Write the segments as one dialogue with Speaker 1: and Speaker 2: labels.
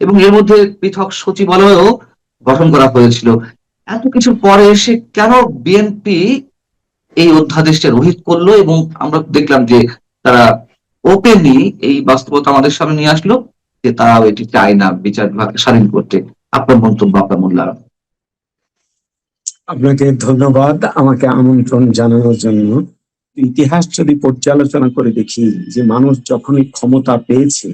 Speaker 1: এবং এর মধ্যে পৃথক সচিবালয়ও গঠন করা হয়েছিল। এত কিছুর পরে এসে কেন বিএনপি এই অধ্যাদেশটা রহিত করলো, এবং আমরা দেখলাম যে তারা ওপেনলি এই বাস্তবতা আমাদের সামনে নিয়ে আসলো যে তারাও এটি চায় না বিচার বিভাগকে স্বাধীন করতে। আপনার মন্তব্য, আপনার মূল্যায়ন।
Speaker 2: আপনাকে ধন্যবাদ আমাকে আমন্ত্রণ জানানোর জন্য। ইতিহাস যদি পর্যালোচনা করে দেখি যে মানুষ যখনই ক্ষমতা পেয়েছে,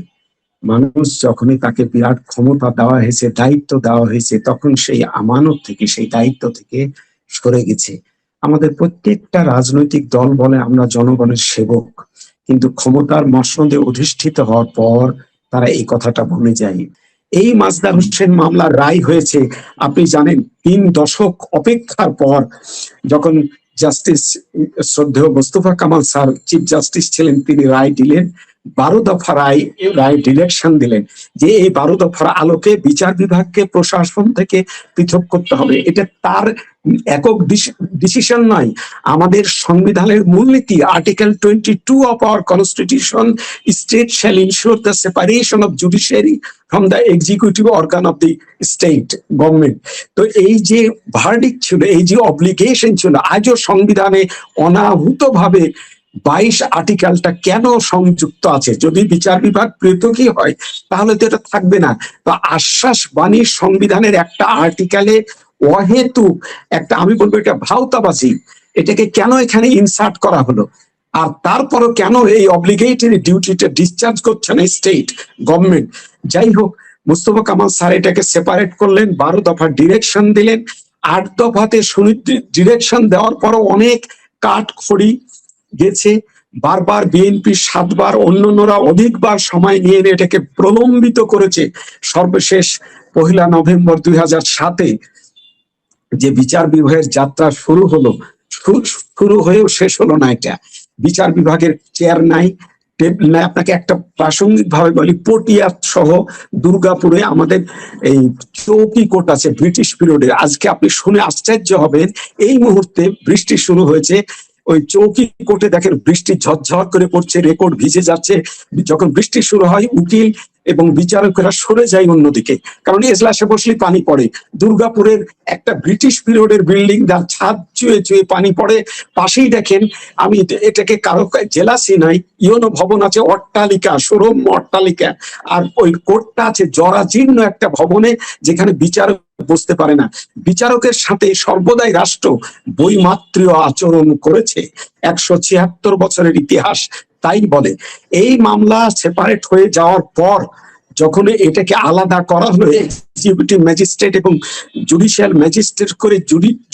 Speaker 2: মানুষ যখনই তাকে বিরাট ক্ষমতা দেওয়া হয়েছে, দায়িত্ব দেওয়া হয়েছে, তখন সেই আমানত থেকে, সেই দায়িত্ব থেকে সরে গেছে। আমাদের প্রত্যেকটা রাজনৈতিক দল বলে আমরা জনগণের সেবক, কিন্তু ক্ষমতার মসনদে অধিষ্ঠিত হওয়ার পর তারা এই কথাটা ভুলে যায়। এই মাজদার হোসেন মামলার রায় হয়েছে আপনি জানেন 3 দশক অপেক্ষার পর, যখন জাস্টিস শ্রদ্ধেয় Mostafa Kamal sir chief justice ছিলেন, তিনি রায় দিলেন, 12 দফা রায় ডিরেকশন দিলেন যে এই 12 দফার আলোকে বিচার বিভাগকে প্রশাসন থেকে পৃথক করতে হবে। এটা তার একক ডিসিশন নয়, আমাদের সংবিধানের মূলনীতি article 22 of our constitution, state shall ensure the separation of judiciary from the executive organ of the state government. তো এই যে ভার্ডিক্ট ছিল, এই যে অব্লিগেশন ছিল, আজও সংবিধানে অনাহূতভাবে 22 আর্টিকেলটা কেন সংযুক্ত আছে? যদি বিচার বিভাগ পৃথকই হয় তাহলে তো এটা থাকবে না। তো আশ্বাস বাণীর সংবিধানের একটা আর্টিকেলে অহেতুক একটা, আমি বলবো এটা ভাওতাবাজি, এটাকে কেন এখানে ইনসার্ট করা হলো? আর তারপরও কেন এই অব্লিগেটরি ডিউটিটা ডিসচার্জ করছে না স্টেট গভর্নমেন্ট? যাই হোক, মুস্তফা কামাল স্যার এটাকে সেপারেট করলেন, 12 দফা ডিরেকশন দিলেন। 8 দফাতে ডিরেকশন দেওয়ার পরও অনেক কাঠ খড়ি গেছে, বারবার বিএনপি 7 বার, অন্যান্যরা অধিকবার সময় নিয়ে এটাকে প্রলম্বিত করেছে। সর্বশেষ 1 নভেম্বর 2007-এ যে বিচার বিভাগের যাত্রা শুরু হলো, শুরু হয়েও শেষ হলো না। এটা বিচার বিভাগের চেয়ার নাই, টেবিল নাই। আপনাকে একটা প্রাসঙ্গিক ভাবে বলি, পটিয়া সহ দুর্গাপুরে আমাদের এই চৌকি কোর্ট আছে ব্রিটিশ পিরিয়ডের। আজকে আপনি শুনে আশ্চর্য হবেন, এই মুহূর্তে বৃষ্টি শুরু হয়েছে, ওই চৌকি কোর্টে দেখেন বৃষ্টি ঝরঝর করে পড়ছে, রেকর্ড ভিজে যাচ্ছে। যখন বৃষ্টি শুরু হয় উকিল এবং বিচারকেরা সরে যায় অন্যদিকে, কারণ এজলাসে বসলে পানি পড়ে। দুর্গাপুরের একটা ব্রিটিশ পিরিয়ডের বিল্ডিং, যার ছাদ চুয়ে চুয়ে পানি পড়ে। পাশেই দেখেন, আমি এটাকে কারো জেলাসি নাই, ইউনো ভবন আছে, অট্টালিকা, শোরুম অট্টালিকা, আর ওই কোর্টটা আছে জরাজীর্ণ একটা ভবনে, যেখানে বিচারক বসতে পারে না। বিচারকের সাথে সর্বদাই রাষ্ট্র বৈমাত্রীয় আচরণ করেছে, 176 বছরের ইতিহাস তাই বলে। এই মামলা সেপারেট হয়ে যাওয়ার পর যখন এটাকে আলাদা করা হলো, এক্সিকিউটিভ ম্যাজিস্ট্রেট এবং জুডিশিয়াল ম্যাজিস্ট্রেট করে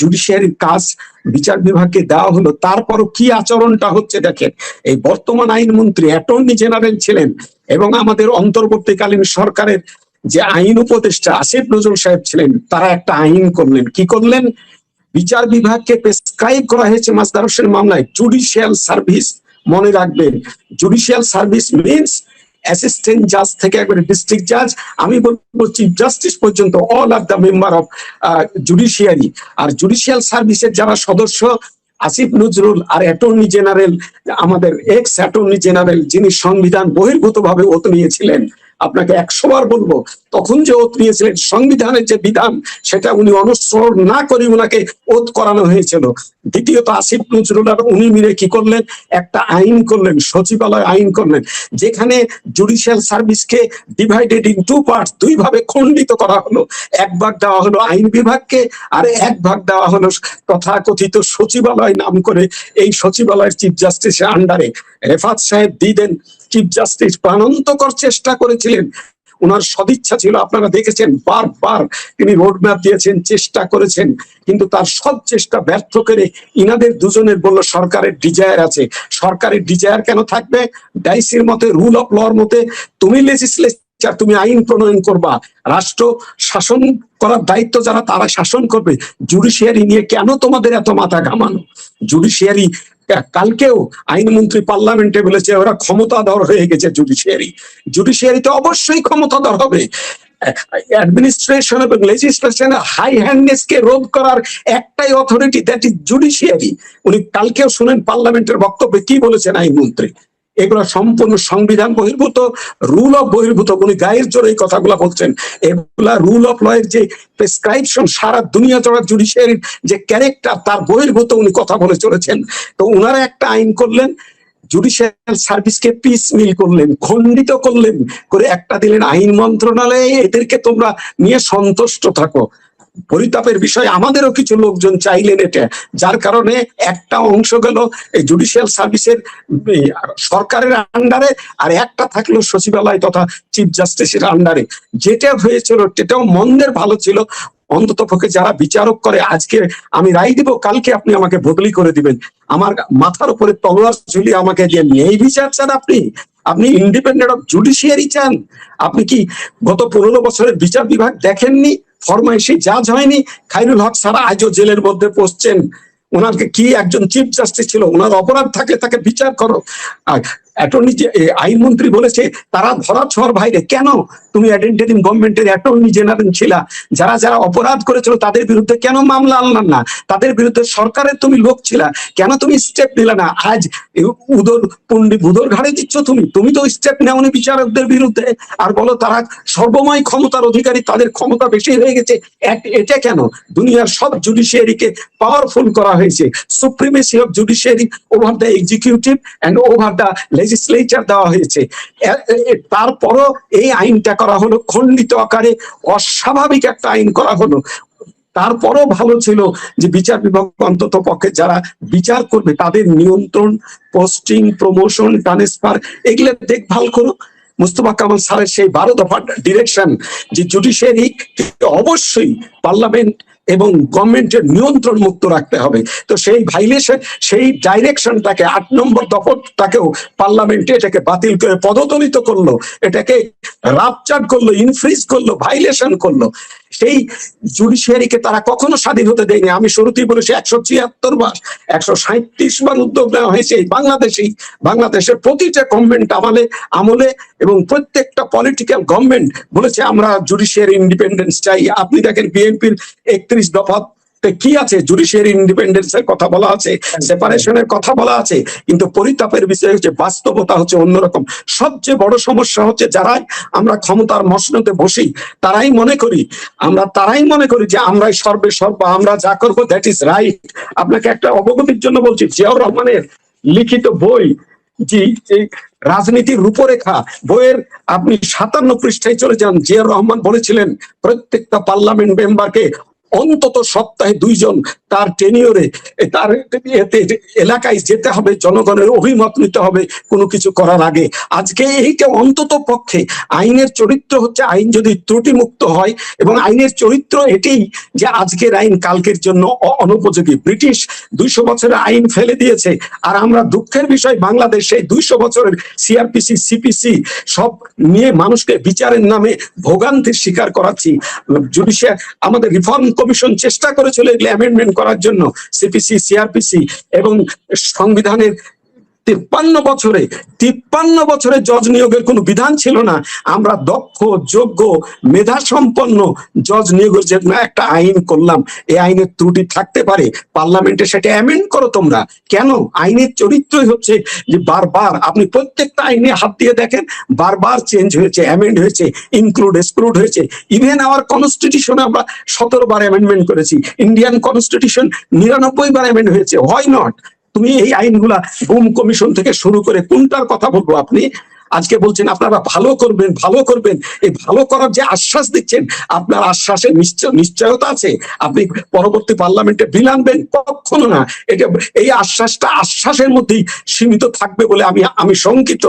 Speaker 2: জুডিশিয়ারির কাজ বিচার বিভাগকে দেওয়া হলো, তারপরও কি আচরণটা হচ্ছে দেখেন। এই বর্তমান আইনমন্ত্রী অ্যাটর্নি জেনারেল ছিলেন, এবং আমাদের অন্তর্বর্তীকালীন সরকারের যে আইন উপদেষ্টা আসিফ নজরুল সাহেব ছিলেন, তারা একটা আইন করলেন। কি করলেন? বিচার বিভাগকে প্রেসক্রাইব করা হয়েছে মাজদার হোসেন মামলায় জুডিশিয়াল সার্ভিস। মনে রাখবেন, জুডিশিয়াল সার্ভিস মিনস অ্যাসিস্ট্যান্ট জাজ থেকে একবারে ডিস্ট্রিক্ট জাজ, আমি বলবো চিফ জাস্টিস পর্যন্ত, all are the member of judiciary. আর জুডিশিয়াল সার্ভিসের যারা সদস্য, আসিফ নজরুল আর অ্যাটর্নি জেনারেল, আমাদের এক্স অ্যাটর্নি জেনারেল, যিনি সংবিধান বহির্ভূত ভাবে ওত নিয়েছিলেন, আপনাকে 100 বার বলবো, তখন যে ওত নিয়েছিলেন, সংবিধানের যে বিধান সেটা উনি অনুসরণ না করে উনাকে ওত করানো হয়েছিল। দ্বিতীয়ত আসিফ নজরুল আর উনি মিলে কি করলেন? একটা আইন করলেন, সচিবালয় আইন করলেন, যেখানে জুডিশিয়াল সার্ভিসকে ডিভাইডেড ইন 2 পার্টস, 2 ভাবে খণ্ডিত করা হলো। 1 ভাগ দেওয়া হলো আইন বিভাগকে, আর 1 ভাগ দেওয়া হলো তথাকথিত সচিবালয় নাম করে এই সচিবালয়ের চিফ জাস্টিসের আন্ডারে। রেফাত সাহেব দিদেন চিফ জাস্টিস প্রাণান্তকর চেষ্টা করেছিলেন, ওনার সদিচ্ছা ছিল, আপনারা দেখেছেন বারবার তিনি রোডম্যাপ দিয়েছেন, চেষ্টা করেছেন, কিন্তু তার সব চেষ্টা ব্যর্থ করে ইনাদের দুজনের বলল সরকারের ডিজায়ার আছে। সরকারের ডিজায়ার কেন থাকবে? ডাইসির মতে, রুল অফ লর মতে, তুমি লেজিসলেচার, তুমি আইন প্রণয়ন করবা, রাষ্ট্র শাসন করার দায়িত্ব যারা, তারা শাসন করবে। জুডিশিয়ারি নিয়ে কেন তোমাদের এত মাথা ঘামানো? জুডিশিয়ারি, কালকেও আইনমন্ত্রী পার্লামেন্টে বলেছে ওরা ক্ষমতাধর হয়ে গেছে। জুডিশিয়ারি তো অবশ্যই ক্ষমতাধর হবে। অ্যাডমিনিস্ট্রেশন এবং লেজিসলেশন হাই হ্যান্ডনেস কে রোধ করার একটাই অথরিটি, দ্যাট ইজ জুডিশিয়ারি। উনি কালকেও শুনেন পার্লামেন্টের বক্তব্যে কি বলেছেন আইনমন্ত্রী, এগুলো সম্পূর্ণ সংবিধান বহির্ভূত, রুল অফ বহির্ভূত। উনি গায়ের জোরে এই কথাগুলো বলছেন। এগুলা রুল অফ ল এর যে প্রেসক্রাইপশন, সারা দুনিয়া জুড়ে জুডিশিয়ারির যে ক্যারেক্টার, তার বহির্ভূত উনি কথা বলে চলেছেন। তো উনারা একটা আইন করলেন, জুডিশিয়াল সার্ভিসকে পিস মিল করলেন, খণ্ডিত করলেন, করে একটা দিলেন আইন মন্ত্রণালয়ে, এদেরকে তোমরা নিয়ে সন্তুষ্ট থাকো। পরিতাপের বিষয়, আমাদেরও কিছু লোকজন চাইলেন এটা, যার কারণে একটা অংশ গেল এই জুডিশিয়াল সার্ভিসের সরকারের আন্ডারে, আর একটা থাকলো সচিবালয় তথা চিফ জাস্টিসের আন্ডারে। যেটা হয়েছিল সেটাও মন্দের ভালো ছিল। অন্তত পক্ষে যারা বিচারক করে, আজকে আমি রায় দিব, কালকে আপনি আমাকে বদলি করে দিবেন, আমার মাথার উপরে তলোয়ার ঝুলিয়ে আমাকে দিয়ে এই বিচার চান আপনি? আপনি ইন্ডিপেন্ডেন্ট অফ জুডিশিয়ারি চান? আপনি কি গত 15 বছরের বিচার বিভাগ দেখেননি? ফরমাইশি জাজ হয়নি? খায়রুল হক স্যার আজও জেলের মধ্যে পড়ছেন। ওনাকে কি একজন চিফ জাস্টিস ছিল, ওনার অপরাধ থাকলে তাকে বিচার করো। আর অ্যাটর্নি আইনমন্ত্রী বলেছে তারা ধরা ছোঁয়ার বাইরে। কেন? তুমি অ্যাডেন্টেরিম গভর্নমেন্টের অ্যাটর্নি জেনারেল ছিলা, যারা যারা অপরাধ করেছিল তাদের বিরুদ্ধে কেন মামলা আনলাম না? তাদের বিরুদ্ধে সরকারের তুমি লোক ছিলা, কেন তুমি স্টেপ নিলে না? আজ উদর পণ্ডিত উদর ঘাড়ে দিচ্ছ তুমি। তুমি তো স্টেপ নেওনি বিচারকদের বিরুদ্ধে, আর বলো তারা সর্বময় ক্ষমতার অধিকারী, তাদের ক্ষমতা বেশি হয়ে গেছে। এটা কেন? দুনিয়ার সব জুডিশিয়ারিকে পাওয়ারফুল করা হয়েছে, supremacy of judiciary over the executive and over the legislature দেওয়া হয়েছে। তারপরও এই আইনটা করা হলো খণ্ডিত আকারে, অস্বাভাবিক একটা আইন করা হলো। তারপরও ভালো ছিল যে বিচার বিভাগ অন্তত পক্ষে যারা বিচার করবে তাদের নিয়ন্ত্রণ, পোস্টিং, প্রমোশন, ট্রান্সফার এগুলো দেখভাল করো। মুস্তফা কামাল স্যারের সেই 12 দফা ডিরেকশন যে জুডিশিয়ারি অবশ্যই পার্লামেন্ট এবং গভর্নমেন্টের নিয়ন্ত্রণ মুক্ত রাখতে হবে, তো সেই ভাইলেশন, সেই ডাইরেকশনটাকে 8 নম্বর দফাটাকেও পার্লামেন্টে এটাকে বাতিল করে পদদলিত করলো, এটাকে রাপচার করলো, ইনফ্রিজ করলো, ভাইলেশন করলো। সেই জুডিশিয়ারিকে তারা কখনো স্বাধীন হতে দেয়নি। আমি শুরুতেই বলেছি 176 বার, 137 বার উদ্যোগ নেওয়া হয়েছে বাংলাদেশের প্রতিটা গভর্নমেন্ট আমলে এবং প্রত্যেকটা পলিটিক্যাল গভর্নমেন্ট বলেছে আমরা জুডিশিয়ারি ইন্ডিপেন্ডেন্স চাই। আপনি দেখেন বিএনপির 31 দফা কি আছে? জুডিশিয়ারি ইন্ডিপেন্ডেন্স এর কথা বলা আছে, সেপারেশনের কথা বলা আছে, কিন্তু পরিতাপের বিষয় হচ্ছে বাস্তবতা হচ্ছে অন্যরকম। সবচেয়ে বড় সমস্যা হচ্ছে যারাই আমরা ক্ষমতার মসনদে বসি তারাই মনে করি যে আমরাই সর্বা, আমরা যা করবো দ্যাট ইজ রাইট। আপনাকে একটা অবগতির জন্য বলছি, জিয়াউর রহমানের লিখিত বই জি রাজনীতির রূপরেখা বইয়ের আপনি 57 পৃষ্ঠায় চলে যান। জিয়াউর রহমান বলেছিলেন প্রত্যেকটা পার্লামেন্ট মেম্বারকে অন্তত সপ্তাহে 2 জন তার টেনিওরে তার এলাকায় যেতে হবে, জনগণের অভিমত নিতে হবে কোনো কিছু করার আগে। আজকে এইটা অন্তত পক্ষে আইনের চরিত্র হচ্ছে, আইন যদি ত্রুটিমুক্ত হয়, এবং আইনের চরিত্র এটাই যে আজকের আইন কালকের জন্য অনুপযোগী। ব্রিটিশ 200 বছরের আইন ফেলে দিয়েছে, আর আমরা দুঃখের বিষয় বাংলাদেশে 200 বছরের সিআরপিসি, সিপিসি সব নিয়ে মানুষকে বিচারের নামে ভোগান্তির শিকার করাচ্ছি। জুডিশিয়াল আমাদের রিফর্ম কমিশন চেষ্টা করেছিল এগুলো অ্যামেন্ডমেন্ট করার জন্য, সিপিসি, সিআরপিসি এবং সংবিধানের 53 বছরে জজ নিয়োগের কোনো বিধান ছিল না। আমরা দক্ষ, যোগ্য, মেধা সম্পন্ন জজ নিয়োগের জন্য একটা আইন করলাম। এই আইনের ত্রুটি থাকতে পারে, পার্লামেন্টে সেটা অ্যামেন্ড করো তোমরা। কেন? আইনের চরিত্রই হচ্ছে যে বারবার আপনি প্রত্যেকটা আইনে হাত দিয়ে দেখেন, বারবার চেঞ্জ হয়েছে, অ্যামেন্ড হয়েছে, ইনক্লুড এক্সক্লুড হয়েছে। ইভেন আওয়ার কনস্টিটিউশনে আমরা 17 বার অ্যামেন্ডমেন্ট করেছি। ইন্ডিয়ান কনস্টিটিউশন 99 বার অ্যামেন্ড হয়েছে। Why not? তুমি এই আইনগুলা গুম কমিশন থেকে শুরু করে কোনটার কথা বলবো? আপনি আজকে বলছেন আপনারা ভালো করবেন, এই ভালো করার যে আশ্বাস দিচ্ছেন, আপনার আশ্বাসের নিশ্চয়তা আছে আপনি পরবর্তী পার্লামেন্টে বিল আনবেন? কখনো না। এটা এই আশ্বাসের মধ্যেই সীমিত থাকবে বলে আমি শঙ্কিত।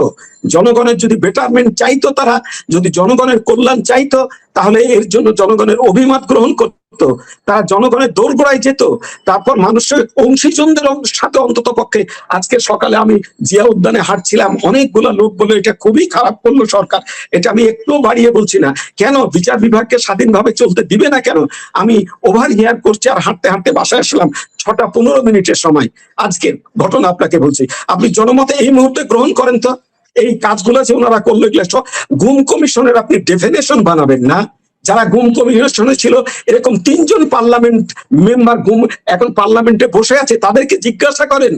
Speaker 2: জনগণের যদি বেটারমেন্ট চাইতো, তারা যদি জনগণের কল্যাণ চাইতো, তাহলে এর জন্য জনগণের অভিমত গ্রহণ করতো, তারা জনগণের দোরগোড়ায় যেত, তারপর মানুষের অংশীজনদের সাথে অন্তত পক্ষে। আজকে সকালে আমি জিয়া উদ্যানে হাঁটছিলাম, অনেকগুলা লোক বলে এটা খুবই খারাপ করলো সরকার। এটা আমি একটু বাড়িয়ে বলছি না। কেন বিচার বিভাগকে স্বাধীনভাবে চলতে দিবে না কেন? আমি ওভার হিয়ার করছি আর হাঁটতে হাঁটতে বাসায় আসলাম 6:15 সময়। আজকের ঘটনা আপনাকে বলছি, আপনি জনমতে এই মুহূর্তে গ্রহণ করেন তো এই কাজগুলো যে ওনারা করলো, এগুলো সব গুম কমিশনের আপনি ডেফিনেশন বানাবেন না? যারা গুম কমিশনে ছিল এরকম 3জন পার্লামেন্ট মেম্বার গুম এখন পার্লামেন্টে বসে আছে, তাদেরকে জিজ্ঞাসা করেন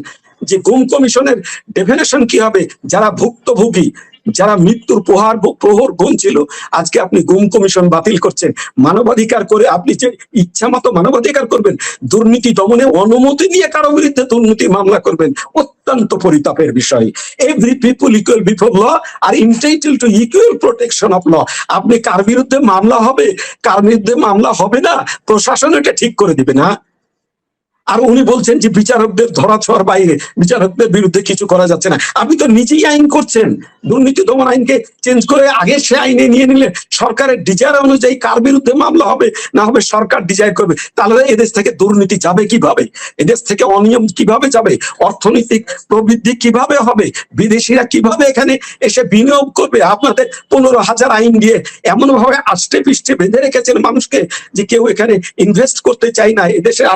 Speaker 2: যে গুম কমিশনের ডেফিনেশন কি হবে। যারা ভুক্তভোগী, যারা মৃত্যুর প্রহর গুনছিল, আজকে আপনি গুম কমিশন বাতিল করছেন। মানবাধিকার করে আপনি যে ইচ্ছা মতো মানবাধিকার করবেন, দুর্নীতি দমনে অনুমতি নিয়ে কারো বিরুদ্ধে দুর্নীতি মামলা করবেন, অত্যন্ত পরিতাপের বিষয়। Every people equal before law are entitled to equal protection of law. আপনি কার বিরুদ্ধে মামলা হবে, কার বিরুদ্ধে মামলা হবে না, প্রশাসন এটা ঠিক করে দিবে না। আর উনি বলছেন যে বিচারকদের ধরাছোঁয়ার বাইরে, বিচারকদের বিরুদ্ধে কিছু করা যাচ্ছে না। আপনি তো নিজেই আইন করছেন, দুর্নীতি দমন আইনকে চেঞ্জ করে আগে সে আইনে নিয়ে নিলে সরকারের ডিজায়ার অনুযায়ী কার বিরুদ্ধে মামলা হবে না হবে সরকার ডিজায়ার করবে। তাহলে এদেশ থেকে দুর্নীতি যাবে কিভাবে, এদেশ থেকে অনিয়ম কিভাবে যাবে, অর্থনৈতিক প্রবৃদ্ধি কিভাবে হবে, বিদেশিরা কিভাবে এখানে এসে বিনিয়োগ করবে। আপনাদের 15,000 আইন দিয়ে এমন ভাবে আষ্টে পৃষ্ঠে বেঁধে রেখেছেন মানুষকে যে কেউ এখানে ইনভেস্ট করতে চায় না। এদেশের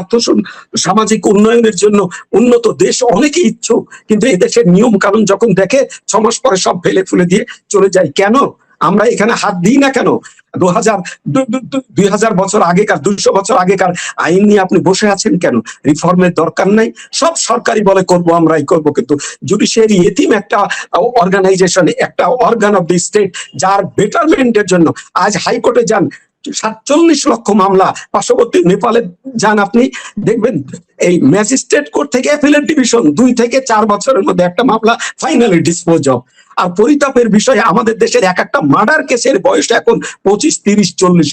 Speaker 2: সামাজিক উন্নয়নের জন্য উন্নত দেশ অনেকে ইচ্ছুক, কিন্তু এদেশের নিয়ম কানুন যখন দেখে 6 মাস পরে সব ফেলে ফুলে দিয়ে চলে যায়। কেন আমরা এখানে হাত দিই না কেন? 2000 বছর আগেকার, 200 বছর আগেকার আইন নিয়ে আপনি বসে আছেন কেন? রিফর্মের দরকার নাই, সব সরকারি বলে করবো, আমরাই করবো। কিন্তু জুডিশিয়ারি এতিম একটা অর্গানাইজেশন, একটা অর্গান অফ দি স্টেট, যার বেটারমেন্টের জন্য আজ হাইকোর্টে যান, 47 লক্ষ মামলা। পার্শ্ববর্তী নেপালে যান, আপনি দেখবেন এই ম্যাজিস্ট্রেট কোর্ট থেকে অ্যাপিলেট ডিভিশন 2 থেকে 4 বছরের মধ্যে একটা মামলা ফাইনালি ডিসপোজ অফ। আর পরিতাপের বিষয়ে আমাদের দেশের এক একটা মার্ডার কেসের বয়স এখন 25, 30, 40।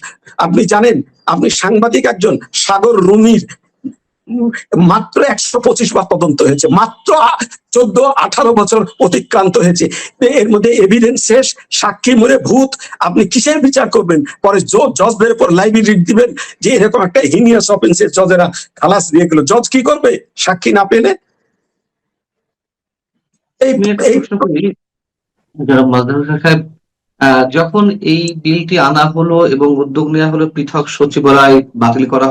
Speaker 2: আপনি জানেন, আপনি সাংবাদিক একজন, সাগর রুমির মাত্র 125 বার তদন্ত হয়েছে, মাত্র 14-18 বছর অতিক্রান্ত হয়েছে। এর মধ্যে এভিডেন্স শেষ, সাক্ষী মরে ভূত। আপনি কিসের বিচার করবেন? পরে জজদের উপর লাইব্রেরি দিবেন যে এরকম একটা হিনিয়াস অফেন্সের জজেরা খালাস দিয়ে গেল। জজ কি করবে সাক্ষী না পেলে?
Speaker 1: যখন এই বিলটি আনা হলো এবং উদ্যোগ নেওয়া হলো পৃথক সচিবালয় বাতিল করা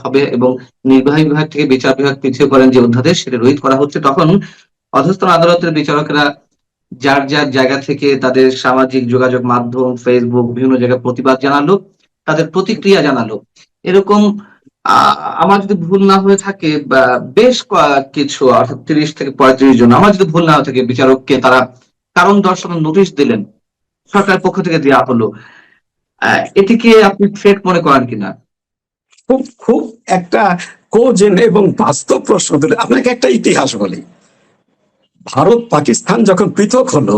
Speaker 1: হবে এবং নির্বাহী বিভাগ থেকে বিচার বিভাগ পিছিয়ে করেন যে অধ্যাদেশ, সেটা রহিত করা হচ্ছে, তখন অধস্তন আদালতের বিচারকেরা যার যার জায়গা থেকে তাদের সামাজিক যোগাযোগ মাধ্যম, ফেসবুক, বিভিন্ন জায়গায় প্রতিবাদ জানালো, তাদের প্রতিক্রিয়া জানালো। এরকম আমার যদি ভুল না হয়ে থাকে বেশ কিছু, অর্থাৎ 30 থেকে 35 জন, আমার যদি ভুল না হয়ে থাকে, বিচারককে তারা কারণ দর্শানোর নোটিশ দিলেন, সরকারের পক্ষ থেকে দেওয়া হলো। এটিকে আপনি থ্রেট মনে করেন কিনা?
Speaker 2: খুব খুব একটা কোজেন এবং বাস্তব প্রশ্ন দিলে। আপনাকে একটা ইতিহাস বলি। ভারত পাকিস্তান যখন পৃথক হলো,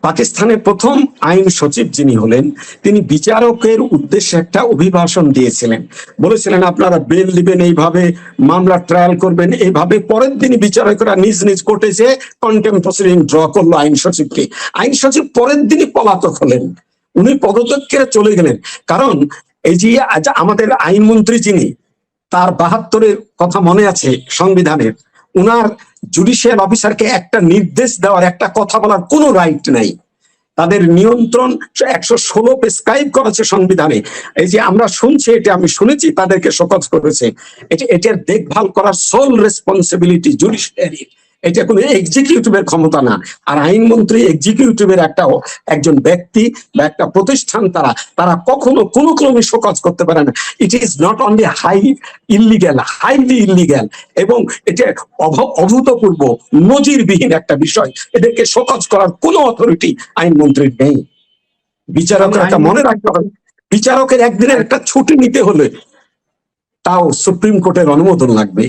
Speaker 2: পাকিস্তানের প্রথম আইন সচিব যিনি হলেন, তিনি বিচারকের উদ্দেশ্যে একটা অভিভাষণ দিয়েছিলেন। বলেছিলেন আপনারা বেল দিবেন, এইভাবে মামলা ট্রায়াল করবেন, এইভাবে। পরের দিনই বিচারকরা নিজ নিজ কোর্টে যে কন্টেম্প প্রসিডিং ড্র করলো আইন সচিবকে। আইন সচিব পরের দিনই পলাতক হলেন, উনি পদত্যাগ করে চলে গেলেন। কারণ এই যে আমাদের আইনমন্ত্রী যিনি, তার 72-এর কথা মনে আছে সংবিধানের, উনার জুডিশিয়াল অফিসারকে একটা নির্দেশ দেওয়ার, একটা কথা বলার কোনো রাইট নাই। তাদের নিয়ন্ত্রণ 116 প্রেসক্রাইব করেছে সংবিধানে। এই যে আমরা শুনছি, এটা আমি শুনেছি, তাদেরকে শোকজ করেছে। এটার দেখভাল করার সোল রেসপন্সিবিলিটি জুডিশিয়ারি, এটা কোনো এক্সিকিউটিভের ক্ষমতা না। আর আইনমন্ত্রী এক্সিকিউটিভের একজন ব্যক্তি বা একটা প্রতিষ্ঠান, তারা কখনো কোনো ক্রমে শোকজ করতে পারে না। It is not only highly illegal, এবং এটা অভূতপূর্ব নজিরবিহীন একটা বিষয়। এদেরকে শোকজ করার কোনো অথরিটি আইনমন্ত্রীর নেই। বিচারকরা মনে রাখতে হবে, বিচারকের একদিনের একটা ছুটি নিতে হলে তাও সুপ্রিম কোর্টের অনুমোদন লাগবে।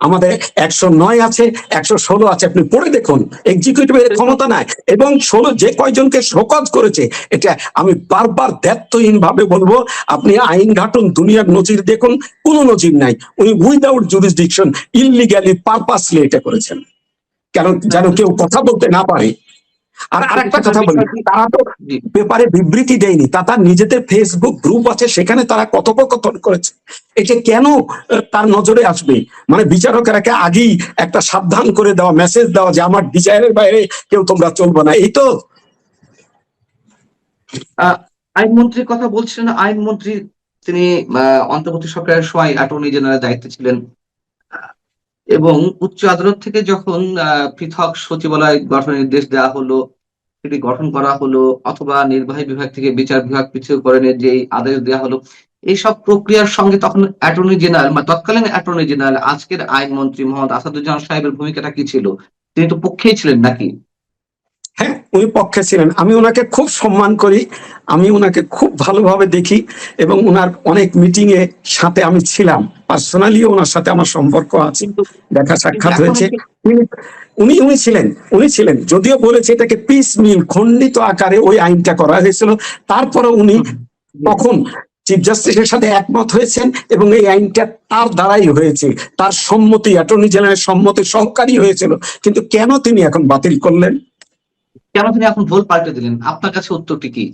Speaker 2: আমাদের 109 আছে, 116 আছে, আপনি পড়ে দেখুন। এক্সিকিউটিভের ক্ষমতা নাই। এবং 16 যে কয়জনকে শোকজ করেছে, এটা আমি বারবার দ্ব্যর্থহীন ভাবে বলবো, আপনি আইন ঘাটুন, দুনিয়ার নজির দেখুন, কোনো নজির নাই। উনি উইদাউট জুরিসডিকশন ইললিগ্যালি পারপাসলি এটা করেছেন, কেন যেন কেউ কথা বলতে না পারে। আর আরেকটা কথা বলি, তারা তো পেপারে বিবৃতি দেয়নি, তার নিজেদের ফেসবুক গ্রুপ আছে, সেখানে তারা কথোপকথন করেছে। এটা কেন তার নজরে আসবে? মানে বিচারকেরাকে আগেই একটা সাবধান করে দেওয়া, মেসেজ দেওয়া যে আমার ডিজায়ারের বাইরে কেউ তোমরা চলবে না, এই তো।
Speaker 1: আইনমন্ত্রীর কথা বলছিলেন, আইনমন্ত্রী তিনি অন্তর্বর্তী সরকারের সময় অ্যাটর্নি জেনারেল দায়িত্বে ছিলেন, এবং উচ্চ আদালত থেকে যখন পৃথক সচিবালয় গঠনের নির্দেশ দেওয়া হলো, সেটি গঠন করা হলো, অথবা নির্বাহী বিভাগ থেকে বিচার বিভাগ পিছু করে নিয়ে যে আদেশ দেওয়া হলো, এইসব প্রক্রিয়ার সঙ্গে তখন অ্যাটর্নি জেনারেল বা তৎকালীন অ্যাটর্নি জেনারেল আজকের আইনমন্ত্রী মোহাম্মদ আসাদুজ্জামান সাহেবের ভূমিকাটা কি ছিল? তিনি তো পক্ষেই ছিলেন নাকি?
Speaker 2: হ্যাঁ, উনি পক্ষে ছিলেন। আমি ওনাকে খুব সম্মান করি, আমি ওনাকে খুব ভালোভাবে দেখি, এবং ওনার অনেক মিটিং এ সাথে আমি ছিলাম, পার্সোনালি ওনার সাথে আমার সম্পর্ক আছে,
Speaker 1: কিন্তু
Speaker 2: দেখা
Speaker 1: কিন্তু
Speaker 2: সাক্ষাৎ
Speaker 1: এখন
Speaker 2: হয়েছে।
Speaker 1: এসে
Speaker 2: উনি উনি উনি ছিলেন, যদিও বলেছে এটাকে পিস মিল, খণ্ডিত আকারে ওই আইনটা করা হয়েছিল। তারপরে উনি
Speaker 1: হুম, জি,
Speaker 2: তখন চিফ জাস্টিসের সাথে একমত হয়েছেন, এবং এই আইনটা তার দ্বারাই হয়েছে, তার সম্মতি, অ্যাটর্নি জেনারেলের সম্মতি সহকারী হয়েছিল। কিন্তু কেন তিনি এখন বাতিল করলেন?
Speaker 1: কেন তিনি এখন ভুল পাল্টে দিলেন? আপনার কাছে উত্তরটি কি?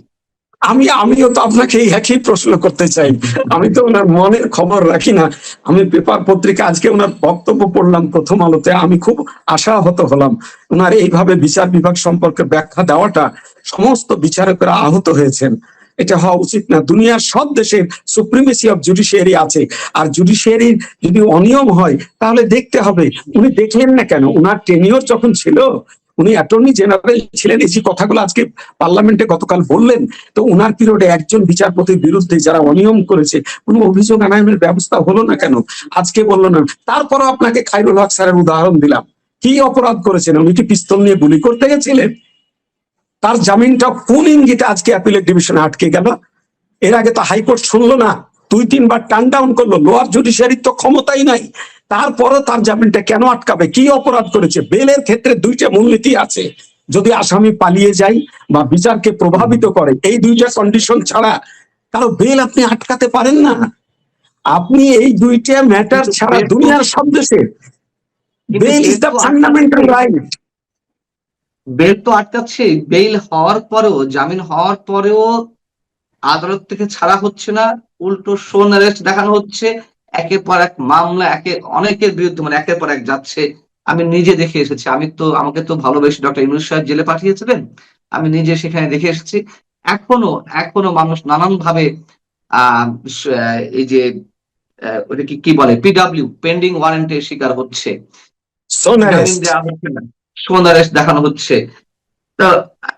Speaker 2: আমিও তো আপনাকে এই একই প্রশ্ন করতে চাই। আমি তো ওনার মনের খবর রাখি না। আমি পেপার পত্রিকা আজকে ওনার বক্তব্য পড়লাম প্রথম আলোতে, আমি খুব আশাহত হলাম। ওনার এইভাবে বিচার বিভাগ সম্পর্কে ব্যাখ্যা দেওয়াটা, সমস্ত বিচারকরা আহত হয়েছেন। এটা হওয়া উচিত না। দুনিয়ার সব দেশের সুপ্রিমেসি অফ জুডিশিয়ারি আছে, আর জুডিশিয়ারি যদি অনিয়ম হয় তাহলে দেখতে হবে। উনি দেখলেন না কেন? উনার টেনিওর যখন ছিল, উনি অ্যাটর্নি জেনারেল ছিলেন, এই যে কথাগুলো আজকে পার্লামেন্টে গতকাল বললেন, তো উনার পিরিয়ডে একজন বিচারপতির বিরুদ্ধে যারা অনিয়ম করেছে কোনো অভিযোগ আনায়নের ব্যবস্থা হলো না কেন? আজকে বললো না। তারপরও আপনাকে খায়রুল হক স্যারের উদাহরণ দিলাম। কি অপরাধ করেছেন? উনি কি পিস্তল নিয়ে গুলি করতে গেছিলেন? তার জামিনটা কোন ইঙ্গিতে আজকে অ্যাপিলেট ডিভিশনে আটকে গেল? এর আগে তো হাইকোর্ট শুনলো না, 2-3 বার টার্ন ডাউন করলো। লোয়ার জুডিশিয়ারির তো ক্ষমতাই নাই, তারপরও তার জামিনটা কেন আটকাবে? কি অপরাধ করেছে? বেলের ক্ষেত্রে দুইটা মূলনীতি আছে। যদি আসামি পালিয়ে যায় বা বিচারকে প্রভাবিত করে, এই দুইটা কন্ডিশন ছাড়া কারো বেল আপনি আটকাতে পারেন না। আপনি এই দুইটা ম্যাটার
Speaker 1: কিন্তু
Speaker 2: ছাড়া
Speaker 1: বেল তো
Speaker 2: দুনিয়ার সব দেশে
Speaker 1: কিন্তু
Speaker 2: বেল ইজ
Speaker 1: বেল
Speaker 2: দ্য
Speaker 1: তো আটকাচ্ছে।
Speaker 2: Fundamental right.
Speaker 1: বেল তো আটকাচ্ছে, বেল হওয়ার পরেও, জামিন হওয়ার পরেও আদালত থেকে ছাড়া হচ্ছে না, উল্টো শোন অ্যারেস্ট দেখানো হচ্ছে। একের পর এক মামলা অনেকের বিরুদ্ধে, মানে একের পর এক যাচ্ছে। আমি নিজে দেখে এসেছি। আমাকে তো ভালোবেসে ডক্টর ইউনূস সাহেব জেলে পাঠিয়েছিলেন, আমি নিজে সেখানে দেখে এসেছি। এখনো এখনো মানুষ নানান ভাবে এই যে ওটা কি কি বলে, পিডব্লিউ, পেন্ডিং ওয়ারেন্টের শিকার হচ্ছে,
Speaker 2: সোন
Speaker 1: জামিন
Speaker 2: অ্যারেস্ট।
Speaker 1: দেওয়া হচ্ছে না, শোন অ্যারেস্ট দেখানো হচ্ছে। তা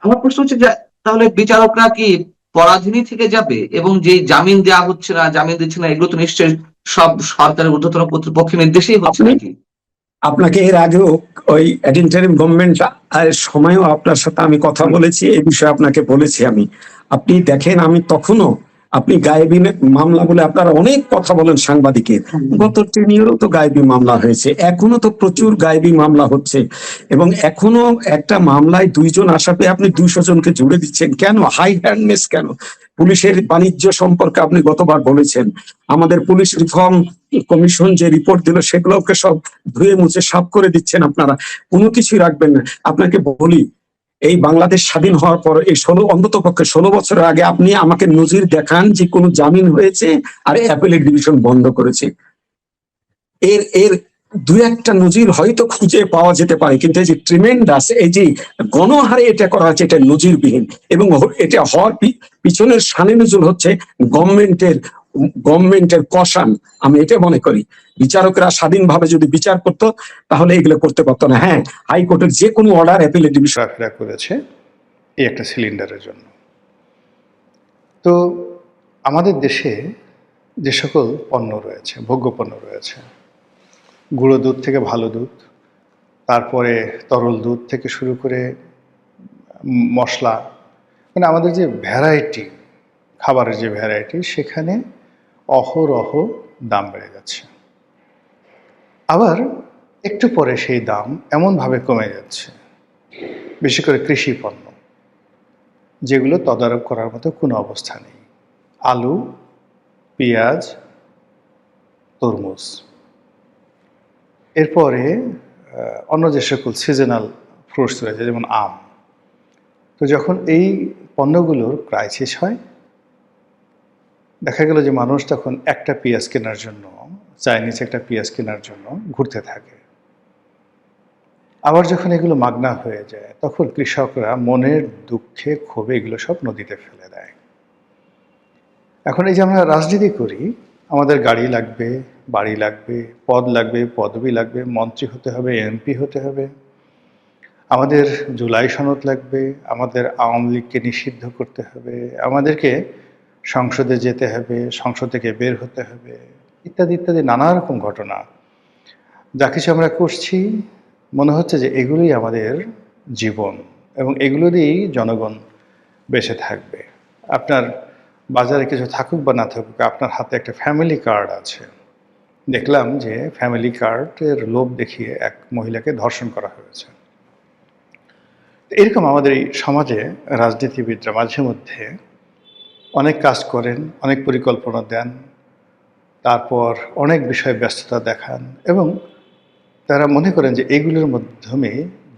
Speaker 1: আমার প্রশ্ন হচ্ছে যে তাহলে বিচারকরা কি পরাধীনই থেকে যাবে? এবং যে জামিন দেওয়া হচ্ছে না, জামিন দিচ্ছে না, এগুলো তো নিশ্চয়ই সব সরকারের ঊর্ধ্বতন কর্তৃপক্ষের নির্দেশেই হচ্ছে
Speaker 2: আপনি,
Speaker 1: নাকি?
Speaker 2: আপনাকে এর আগেও ওই ইন্টারিম গভর্নমেন্ট সময়ও আপনার সাথে আমি কথা বলেছি, এই বিষয়ে আপনাকে বলেছি আমি। আপনি দেখেন, আমি তখনও, আপনি গায়েবী মামলা বলে আপনারা অনেক কথা বলেন সাংবাদিকের, গত 10 yearও তো গায়েবী মামলা হয়েছে, এখনো তো প্রচুর গায়েবী মামলা হচ্ছে, এবং এখনো একটা মামলায় 2 জন আসামি আপনি 200 জনকে জুড়ে দিচ্ছেন কেন? হাই হ্যান্ডনেস কেন? পুলিশের বাণিজ্য সম্পর্কে আপনি গতবার বলেছেন। আমাদের পুলিশ রিফর্ম কমিশন যে রিপোর্ট দিল সেগুলোকে সব ধুয়ে মুছে সাফ করে দিচ্ছেন আপনারা, কোনো কিছুই রাখবেন না। আপনাকে বলি, এই বাংলাদেশ স্বাধীন হওয়ার পর এই অন্তত পক্ষে 16 বছরের আগে আপনি আমাকে নজির দেখান যে কোনো জামিন হয়েছে আর অ্যাপেলেট ডিভিশন বন্ধ করেছে। এর এর দু একটা নজির হয়তো খুঁজে পাওয়া যেতে পারে, কিন্তু এই যে ট্রিমেন্ডাস, এই যে গণহারে এটা করা হচ্ছে, এটা নজিরবিহীন। এবং এটা হওয়ার পিছনের সানে নজুল হচ্ছে গভর্নমেন্টের গভর্নমেন্টের কষান। আমি এটা মনে করি বিচারকরা স্বাধীনভাবে যদি বিচার করতো তাহলে এগুলো করতে পারতো না। হ্যাঁ, হাইকোর্টের যে কোনো অর্ডার অ্যাপিলেট ডিভিশন
Speaker 3: ঘোরাফেরা করেছে এই একটা সিলিন্ডারের জন্য। তো আমাদের দেশে যে সকল পণ্য রয়েছে, ভোগ্য পণ্য রয়েছে, গুঁড়ো দুধ থেকে ভালো দুধ, তারপরে তরল দুধ থেকে শুরু করে মশলা, মানে আমাদের যে ভ্যারাইটি, খাবারের যে ভ্যারাইটি, সেখানে অহরহ দাম বেড়ে যাচ্ছে। আবার একটু পরে সেই দাম এমনভাবে কমে যাচ্ছে, বিশেষ করে কৃষি পণ্য, যেগুলো তদারক করার মতো কোনো অবস্থা নেই। আলু, পেঁয়াজ, তরমুজ, এরপরে অন্য যে সকল সিজনাল ফ্রুটস রয়েছে যেমন আম। তো যখন এই পণ্যগুলোর ক্রাইসিস হয়, দেখা গেল যে মানুষ তখন একটা পেঁয়াজ কেনার জন্য, চাইনিজ একটা পেঁয়াজ কেনার জন্য ঘুরতে থাকে। আবার যখন এগুলো মাগনা হয়ে যায়, তখন কৃষকরা মনের দুঃখে ক্ষোভে এগুলো সব নদীতে ফেলে দেয়। এখন এই যে আমরা রাজনীতি করি, আমাদের গাড়ি লাগবে, বাড়ি লাগবে, পদ লাগবে, পদবি লাগবে, মন্ত্রী হতে হবে, এমপি হতে হবে, আমাদের জুলাই সনদ লাগবে, আমাদের আওয়ামী লীগকে নিষিদ্ধ করতে হবে, আমাদেরকে সংসদে যেতে হবে, সংসদ থেকে বের হতে হবে, ইত্যাদি ইত্যাদি নানা রকম ঘটনা। যা কিছু আমরা করছি মনে হচ্ছে যে এগুলোই আমাদের জীবন এবং এগুলো দিয়েই জনগণ বেঁচে থাকবে। আপনার বাজারে কিছু থাকুক বা না থাকুক, আপনার হাতে একটা ফ্যামিলি কার্ড আছে। দেখলাম যে ফ্যামিলি কার্ডের লোভ দেখিয়ে এক মহিলাকে ধর্ষণ করা হয়েছে। এরকম আমাদের এই সমাজে রাজনীতিবিদরা মাঝে মধ্যে অনেক কাজ করেন, অনেক পরিকল্পনা দেন, তারপর অনেক বিষয়ে ব্যস্ততা দেখান এবং তারা মনে করেন যে এগুলোর মাধ্যমে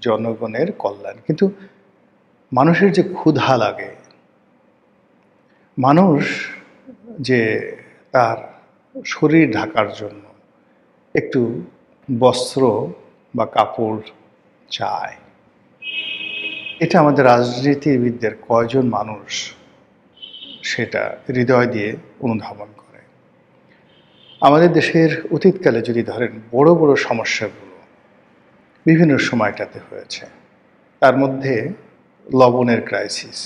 Speaker 3: জনগণের কল্যাণ। কিন্তু মানুষের যে ক্ষুধা লাগে, মানুষ যে তার শরীর ঢাকার জন্য একটু বস্ত্র বা কাপড় চায়, এটা আমাদের রাজনীতিবিদদের কয়জন মানুষ সেটা হৃদয় দিয়ে অনুধাবন করে। আমাদের দেশের অতীতকালে যদি ধরেন বড় বড় সমস্যাগুলো বিভিন্ন সময়টাতে হয়েছে, তার মধ্যে লবণের ক্রাইসিস।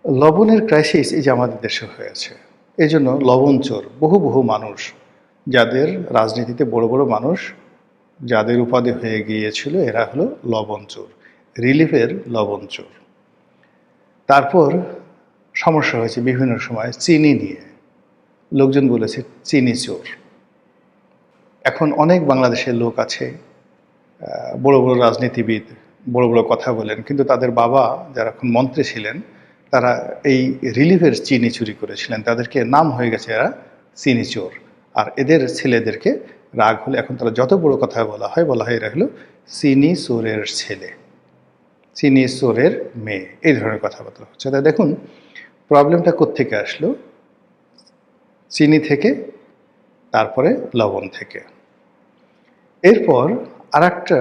Speaker 3: লবণের ক্রাইসিস এই যে আমাদের দেশে হয়েছে, এই জন্য লবণ চোর বহু বহু মানুষ, যাদের রাজনীতিতে বড় বড় মানুষ, যাদের উপাধি হয়ে গিয়েছিল, এরা হলো লবণ চোর, রিলিফের লবণ চোর। তারপর সমস্যা হয়েছে বিভিন্ন সময় চিনি নিয়ে, লোকজন বলেছে চিনি চোর। এখন অনেক বাংলাদেশের লোক আছে, বড় বড় রাজনীতিবিদ, বড় বড় কথা বলেন, কিন্তু তাদের বাবা যারা এখন মন্ত্রী ছিলেন, তারা এই রিলিফের চিনি চুরি করেছিলেন, তাদেরকে নাম হয়ে গেছে এরা চিনি চোর। আর এদের ছেলেদেরকে রাগ হলে এখন তারা যত বড় কথা বলা হয় এরা হলো চিনি চোরের ছেলে, চিনি চোরের মেয়ে, এই ধরনের কথাবার্তা হচ্ছে। তাই দেখুন প্রবলেমটা কোত্থেকে আসলো, চিনি থেকে, তারপরে লবণ থেকে। এরপর আর একটা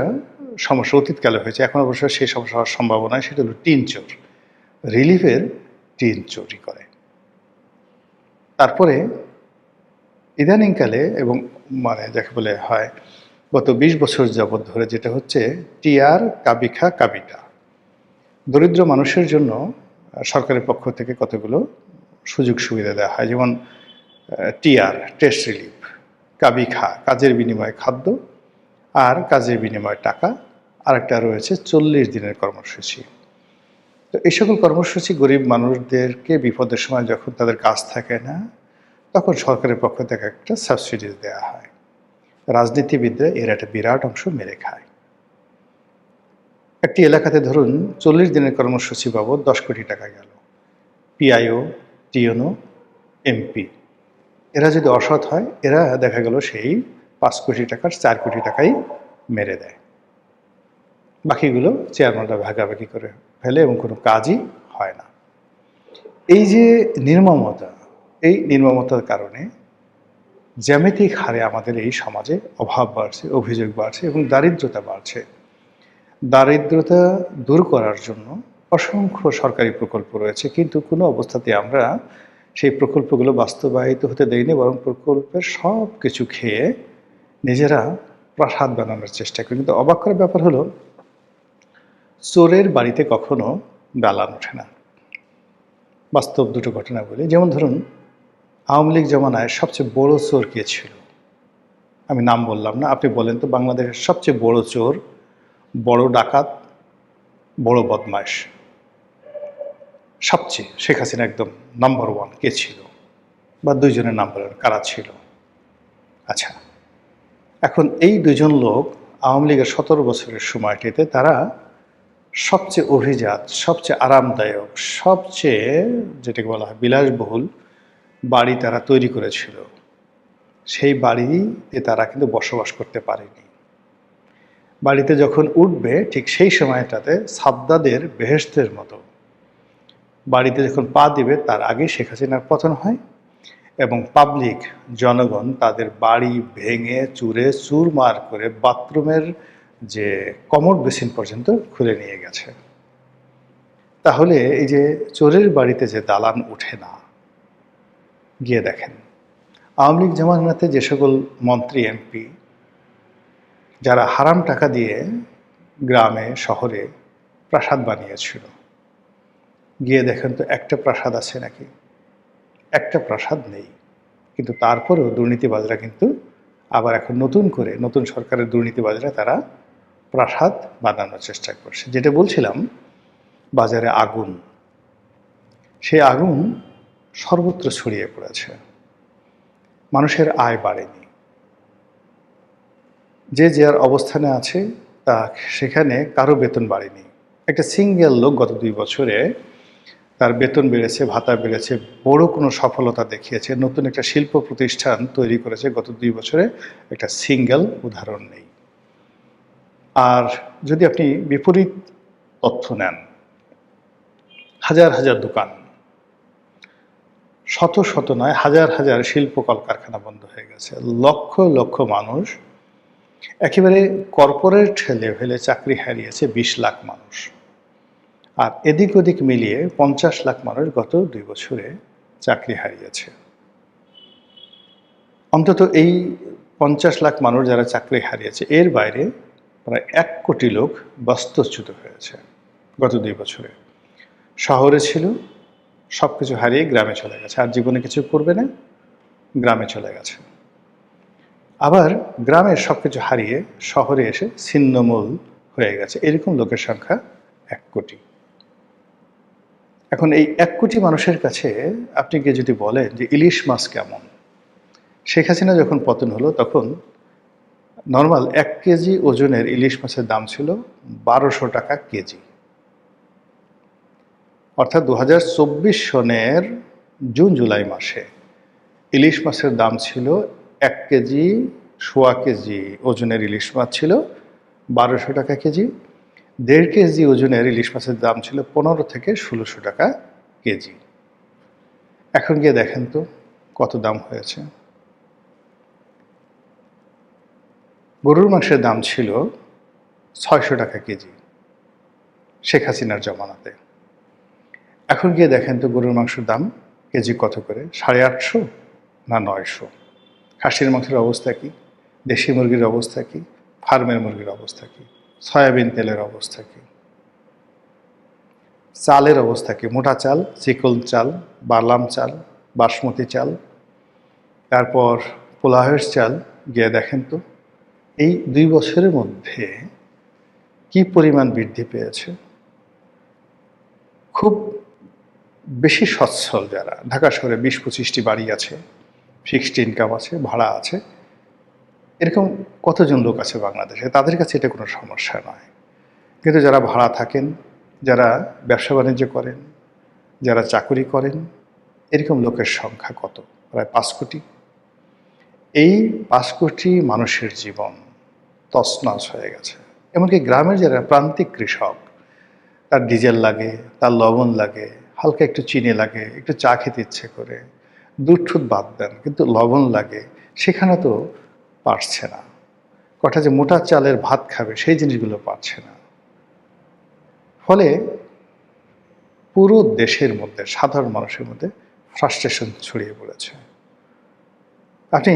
Speaker 3: সমস্যা অতীতকালে হয়েছে, এখন অবশ্য সেই সমস্যা হওয়ার সম্ভাবনা, সেটা হলো টিন চোর, রিলিফের টিন চুরি করে। তারপরে ইদানিংকালে এবং মানে যাকে বলে হয় গত 20 বছর যাবৎ ধরে যেটা হচ্ছে টিআর কাবিখা কাবিটা। দরিদ্র মানুষের জন্য সরকারের পক্ষ থেকে কতগুলো সুযোগ সুবিধা দেওয়া হয়, যেমন টিআর টেস্ট রিলিফ, কাবিখা কাজের বিনিময়ে খাদ্য আর কাজের বিনিময়ে টাকা, আরেকটা রয়েছে 40 দিনের কর্মসূচি। তো এই সকল কর্মসূচি গরিব মানুষদেরকে বিপদের সময় যখন তাদের কাজ থাকে না, তখন সরকারের পক্ষ থেকে একটা সাবসিডি দেওয়া হয়। রাজনীতিবিদরা এর একটা বিরাট অংশ মেরে খায়। একটি এলাকাতে ধরুন 40 দিনের কর্মসূচি বাবদ 10 কোটি টাকা গেল, পিআইও, টিএনও, এমপি এরা যদি অসৎ হয়, এরা দেখা গেল সেই 5 কোটি টাকার 4 কোটি টাকাই মেরে দেয়, বাকিগুলো চেয়ারম্যানরা ভাগাভাগি করে ফেলে এবং কোনো কাজই হয় না। এই যে নির্মমতা, এই নির্মমতার কারণে জ্যামিতিক হারে আমাদের এই সমাজে অভাব বাড়ছে, অভিযোগ বাড়ছে এবং দারিদ্রতা বাড়ছে। দারিদ্রতা দূর করার জন্য অসংখ্য সরকারি প্রকল্প রয়েছে, কিন্তু কোনো অবস্থাতে আমরা সেই প্রকল্পগুলো বাস্তবায়িত হতে দেইনি, বরং প্রকল্পের সব কিছু খেয়ে নিজেরা প্রাসাদ বানানোর চেষ্টা করি। কিন্তু অবাক করার ব্যাপার হলো, চোরের বাড়িতে কখনো দালান ওঠে না। বাস্তব দুটো ঘটনা বলি, যেমন ধরুন আওয়ামী লীগ জমানায় সবচেয়ে বড় চোর কে ছিল? আমি নাম বললাম না, আপনি বলেন তো বাংলাদেশের সবচেয়ে বড় চোর, বড় ডাকাত, বড় বদমাশ, সবচেয়ে শেখ হাসিনা একদম নাম্বার 1 কে ছিল? বা দুইজনের নাম বলেন কারা ছিল? আচ্ছা, এখন এই দুজন লোক আওয়ামী লীগের 17 বছরের সময়টিতে তারা সবচেয়ে অভিজাত, সবচেয়ে আরামদায়ক, সবচেয়ে যেটাকে বলা হয় বিলাসবহুল বাড়ি তারা তৈরি করেছিল। সেই বাড়িতে তারা কিন্তু বসবাস করতে পারেনি। বাড়িতে যখন উঠবে ঠিক সেই সময়টাতে সাদ্দাদের বেহেশতের মতো বাড়িতে যখন পা দিবে, তার আগে শেখ হাসিনার পতন হয় এবং পাবলিক জনগণ তাদের বাড়ি ভেঙে চুরে চুরমার করে বাথরুমের যে কমোড বেসিন পর্যন্ত খুলে নিয়ে গেছে। তাহলে এই যে চোরের বাড়িতে যে দালান উঠে না, গিয়ে দেখেন আওয়ামী লীগ জামানাতে যে সকল মন্ত্রী এমপি যারা হারাম টাকা দিয়ে গ্রামে শহরে প্রাসাদ বানিয়েছিল। গিয়ে দেখেন তো একটা প্রাসাদ আছে নাকি? একটা প্রাসাদ নেই। কিন্তু তারপরেও দুর্নীতিবাজরা কিন্তু আবার এখন নতুন করে, নতুন সরকারের দুর্নীতিবাজরা তারা প্রাসাদ বানানোর চেষ্টা করছে। যেটা বলছিলাম, বাজারে আগুন, সেই আগুন সর্বত্র ছড়িয়ে পড়েছে। মানুষের আয় বাড়েনি। যে যার অবস্থানে আছে তা সেখানে কারো বেতন বাড়েনি। একটা সিঙ্গেল লোক গত 2 বছরে তার বেতন বেড়েছে, ভাতা বেড়েছে, বড় কোনো সফলতা দেখিয়েছে, নতুন একটা শিল্প প্রতিষ্ঠান তৈরি করেছে, গত 2 বছরে একটা সিঙ্গেল উদাহরণ নেই। আর যদি আপনি বিপরীত তথ্য নেন, হাজার হাজার দোকান, শত শত নয়, হাজার হাজার শিল্প কলকারখানা বন্ধ হয়ে গেছে, লক্ষ লক্ষ মানুষ একেবারে কর্পোরেট লেভেলে চাকরি হারিয়েছে 20 লাখ মানুষ। আর এদিক ওদিক মিলিয়ে 50 লাখ মানুষ গত 2 বছরে চাকরি হারিয়েছে। অন্তত এই 50 লাখ মানুষ যারা চাকরি হারিয়েছে, এর বাইরে প্রায় 1 কোটি লোক বাস্তুচ্যুত হয়েছে গত 2 বছরে। শহরে ছিল, সব কিছু হারিয়ে গ্রামে চলে গেছে, আর জীবনে কিছু করবে না, গ্রামে চলে গেছে। আবার গ্রামের সব কিছু হারিয়ে শহরে এসে ছিন্নমূল হয়ে গেছে। এরকম লোকের সংখ্যা 1 কোটি। এখন এই 1 কোটি মানুষের কাছে আপনি গিয়ে যদি বলেন যে ইলিশ মাছ কেমন, শেখ হাসিনা যখন পতন হলো তখন নর্মাল 1 কেজি ওজনের ইলিশ মাছের দাম ছিল 1200 টাকা কেজি। অর্থাৎ 2024 সনের জুন জুলাই মাসে ইলিশ মাছের দাম ছিল 1 কেজি, সোয়া কেজি ওজনের ইলিশ মাছ ছিল 1200 টাকা কেজি। 1.5 কেজি ওজনের ইলিশ মাছের দাম ছিল 15 থেকে 1600 টাকা কেজি। এখন গিয়ে দেখেন তো কত দাম হয়েছে। গরুর মাংসের দাম ছিল 600 টাকা কেজি শেখ হাসিনার জমানাতে। এখন গিয়ে দেখেন তো গরুর মাংসের দাম কেজি কত করে, 850 না 900। খাসির মাংসের অবস্থা কি, দেশি মুরগির অবস্থা কি, ফার্মের মুরগির অবস্থা কি, সয়াবিন তেলের অবস্থা কি, চালের অবস্থা কি, মোটা চাল, চিকন চাল, বার্লাম চাল, বাসমতি চাল, তারপর পোলাওয়ের চাল, গিয়ে দেখেন তো এই 2 বছরের মধ্যে কি পরিমাণ বৃদ্ধি পেয়েছে। খুব বেশি সচ্ছল যারা, ঢাকা শহরে 20-25টি বাড়ি আছে, ফিক্সড ইনকাম আছে, ভাড়া আছে, এরকম কতজন লোক আছে বাংলাদেশে, তাদের কাছে এটা কোনো সমস্যা নয়। কিন্তু যারা ভাড়া থাকেন, যারা ব্যবসা বাণিজ্য করেন, যারা চাকুরি করেন, এরকম লোকের সংখ্যা কত? প্রায় 5 কোটি। এই 5 কোটি মানুষের জীবন তছনছ হয়ে গেছে। এমনকি গ্রামের যারা প্রান্তিক কৃষক, তার ডিজেল লাগে, তার লবণ লাগে, হালকা একটু চিনি লাগে, একটু চা খেতে ইচ্ছে করে, দুধ ঠুধ বাদ দেন, কিন্তু লবণ লাগে, সেখানে তো পারছে না। কটা যে মোটা চালের ভাত খাবে সেই জিনিসগুলো পারছে না। ফলে পুরো দেশের মধ্যে, সাধারণ মানুষের মধ্যে ফ্রাস্ট্রেশন ছড়িয়ে পড়েছে। আপনি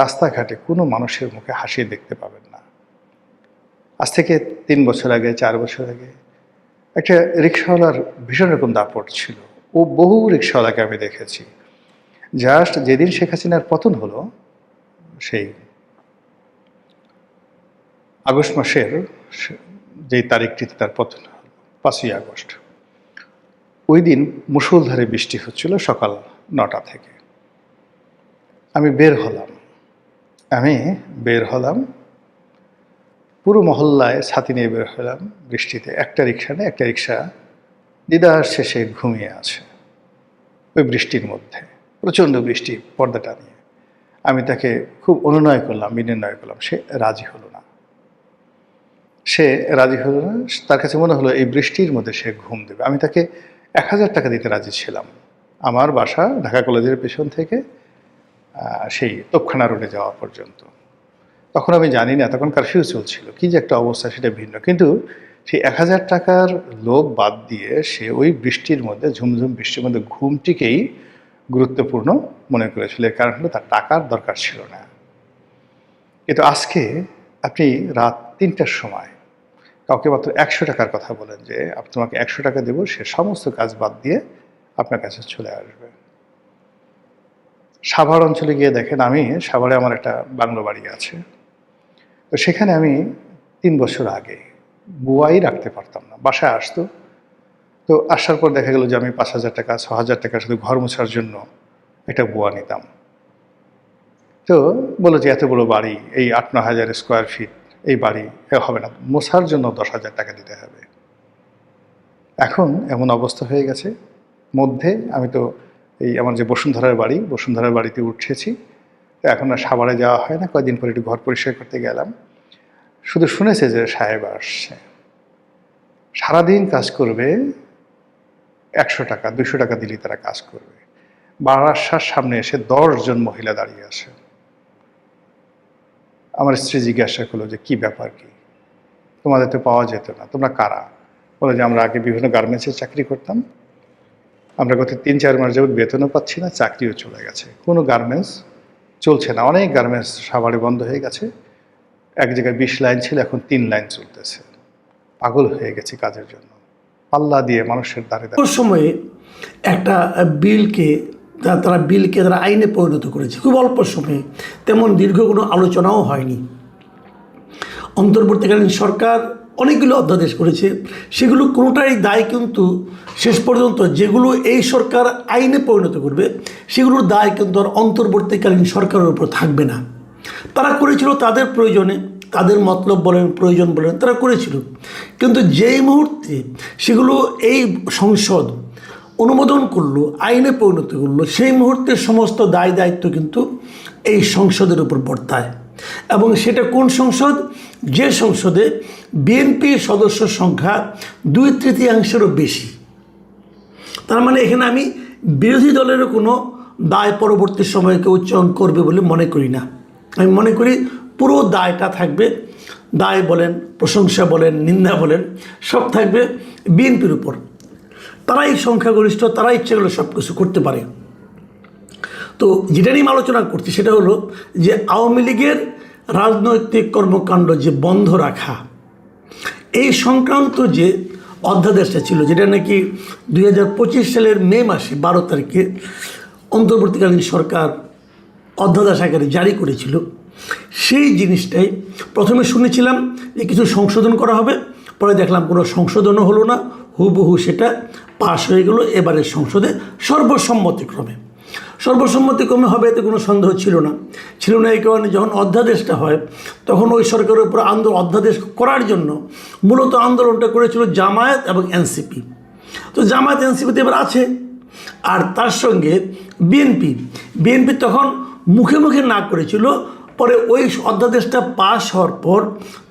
Speaker 3: রাস্তাঘাটে কোনো মানুষের মুখে হাসি দেখতে পাবেন না। আজ থেকে 3 বছর আগে, 4 বছর আগে একটা রিক্সাওয়ালার ভীষণ রকম দাপট ছিল। ও বহু রিক্সাওয়ালাকে আমি দেখেছি। জাস্ট যেদিন শেখ হাসিনার পতন হলো, সেই আগস্ট মাসের যেই তারিখটিতে তার পতন হলো, 5ই আগস্ট, ওই দিন মুষলধারে বৃষ্টি হচ্ছিল সকাল 9টা থেকে। আমি বের হলাম, পুরো মহল্লায় ছাতি নিয়ে বের হলাম বৃষ্টিতে। একটা রিক্সা নেই, একটা রিক্সা দিদার শেষে ঘুমিয়ে আছে ওই বৃষ্টির মধ্যে, প্রচণ্ড বৃষ্টি, পর্দাটা নিয়ে। আমি তাকে খুব অনুনয় করলাম, বিনিময় করলাম, সে রাজি হলো না। তার কাছে মনে হলো এই বৃষ্টির মধ্যে সে ঘুম দেবে। আমি তাকে 1000 টাকা দিতে রাজি ছিলাম। আমার বাসা ঢাকা কলেজের পেছন থেকে সেই তোপখানা রোডে যাওয়া পর্যন্ত। তখন আমি জানি না, তখন কারফিউ চলছিল, কি যে একটা অবস্থা সেটা ভিন্ন। কিন্তু সেই 1000 টাকার লোভ বাদ দিয়ে সে ওই বৃষ্টির মধ্যে, ঝুমঝুম বৃষ্টির মধ্যে ঘুমটিকেই গুরুত্বপূর্ণ মনে করেছিল। এর কারণ হলো তার টাকার দরকার ছিল না। কিন্তু আজকে আপনি রাত 3টার সময় কাউকে মাত্র 100 টাকার কথা বলেন যে তোমাকে 100 টাকা দেবো, সে সমস্ত কাজ বাদ দিয়ে আপনার কাছে চলে আসবে। সাভার অঞ্চলে গিয়ে দেখেন, আমি সাভারে আমার একটা বাংলো বাড়ি আছে, তো সেখানে আমি 3 বছর আগে বুয়াই রাখতে পারতাম না, বাসায় আসতো, তো আসার পর দেখা গেল যে আমি 5,000 টাকা 6,000 টাকা শুধু ঘর মোছার জন্য একটা বুয়া নিতাম। তো বলো যে এত বড় বাড়ি, এই 8-9 হাজার স্কোয়ার ফিট এই বাড়ি হবে না, মোছার জন্য 10,000 টাকা দিতে হবে। এখন এমন অবস্থা হয়ে গেছে, মধ্যে আমি তো এই আমার যে বসুন্ধরার বাড়ি, বসুন্ধরার বাড়িতে উঠেছি, তো এখন আর সাভারে যাওয়া হয় না। কয়েকদিন পরে একটু ঘর পরিষ্কার করতে গেলাম, শুধু শুনেছে যে সাহেব আসছে, সারাদিন কাজ করবে, 100 টাকা 200 টাকা দিলেই তারা কাজ করবে। বারাসার সামনে এসে 10 জন মহিলা দাঁড়িয়ে আছে। আমার স্ত্রী জিজ্ঞাসা করলো যে কি ব্যাপার, কি তোমাদের তো পাওয়া যেত না, তোমরা কারা? বলে যে আমরা আগে বিভিন্ন গার্মেন্টসে চাকরি করতাম, আমরা গত 3-4 মাস যাবত বেতনও পাচ্ছি না, চাকরিও চলে গেছে, কোনো গার্মেন্টস চলছে না, অনেক গার্মেন্টস সাভারে বন্ধ হয়ে গেছে, এক জায়গায় 20 লাইন ছিল, এখন 3 লাইন চলতেছে, পাগল হয়ে গেছি কাজের জন্য, পাল্লা দিয়ে মানুষের দ্বারে
Speaker 4: ওই সময়ে একটা বিলকে তারা আইনে পরিণত করেছে খুব অল্প সময়ে, তেমন দীর্ঘ কোনো আলোচনাও হয়নি। অন্তর্বর্তীকালীন সরকার অনেকগুলো অধ্যাদেশ করেছে, সেগুলো কোনোটাই দায় কিন্তু শেষ পর্যন্ত যেগুলো এই সরকার আইনে পরিণত করবে সেগুলোর দায় কিন্তু আর অন্তর্বর্তীকালীন সরকারের উপর থাকবে না। তারা করেছিল তাদের প্রয়োজনে, তাদের মতলব বলেন, প্রয়োজন বলেন, তারা করেছিল, কিন্তু যেই মুহূর্তে সেগুলো এই সংসদ অনুমোদন করলো, আইনে পরিণত করলো, সেই মুহূর্তে সমস্ত দায় দায়িত্ব কিন্তু এই সংসদের উপর বর্তায়। এবং সেটা কোন সংসদ? যে সংসদে বিএনপির সদস্য সংখ্যা 2/3 বেশি। তার মানে এখানে আমি বিরোধী দলেরও কোনো দায় পরবর্তী সময়ে কেউ উচ্চারণ করবে বলে মনে করি না। আমি মনে করি পুরো দায়টা থাকবে, দায় বলেন, প্রশংসা বলেন, নিন্দা বলেন, সব থাকবে বিএনপির উপর। তারাই সংখ্যাগরিষ্ঠ, তারা ইচ্ছে করলে সব কিছু করতে পারে। তো যেটা নিয়ে আলোচনা করছি সেটা হলো যে আওয়ামী লীগের রাজনৈতিক কর্মকাণ্ড যে বন্ধ রাখা, এই সংক্রান্ত যে অধ্যাদেশটা ছিল, যেটা নাকি 2025 সালের মে মাসে 12 তারিখে অন্তর্বর্তীকালীন সরকার অধ্যাদেশ আকারে জারি করেছিল, সেই জিনিসটাই প্রথমে শুনেছিলাম যে কিছু সংশোধন করা হবে, পরে দেখলাম কোনো সংশোধনও হলো না, হুবহু সেটা পাশ হয়ে গেল এবারের সংসদে সর্বসম্মতিক্রমে হবে, এতে কোনো সন্দেহ ছিল না। এই কারণে যখন অধ্যাদেশটা হয় তখন ওই সরকারের উপর অধ্যাদেশ করার জন্য মূলত আন্দোলনটা করেছিল জামায়াত এবং এনসিপি। তো জামায়াত এনসিপিতে এবার আছে, আর তার সঙ্গে বিএনপি তখন মুখে মুখে না করেছিল, পরে ওই অধ্যাদেশটা পাশ হওয়ার পর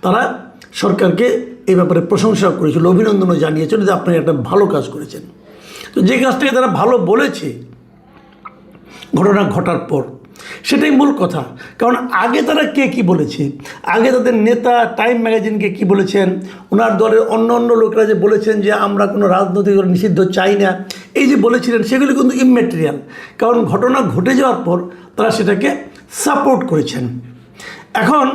Speaker 4: তারা সরকারকে এই ব্যাপারে প্রশংসা করেছিল, অভিনন্দনও জানিয়েছিল যে আপনারা একটা ভালো কাজ করেছেন। তো যে কাজটাকে তারা ভালো বলেছে ঘটনা ঘটার পর, সেটাই মূল কথা। কারণ আগে তারা কে কী বলেছে, আগে তাদের নেতা টাইম ম্যাগাজিনকে কি বলেছেন, ওনার দলের অন্য লোকরা যে বলেছেন যে আমরা কোনো রাজনৈতিক দল নিষিদ্ধ চাই না, এই যে বলেছিলেন সেগুলি কিন্তু ইম্যাটেরিয়াল, কারণ ঘটনা ঘটে যাওয়ার পর তারা সেটাকে সাপোর্ট করেছেন। এখন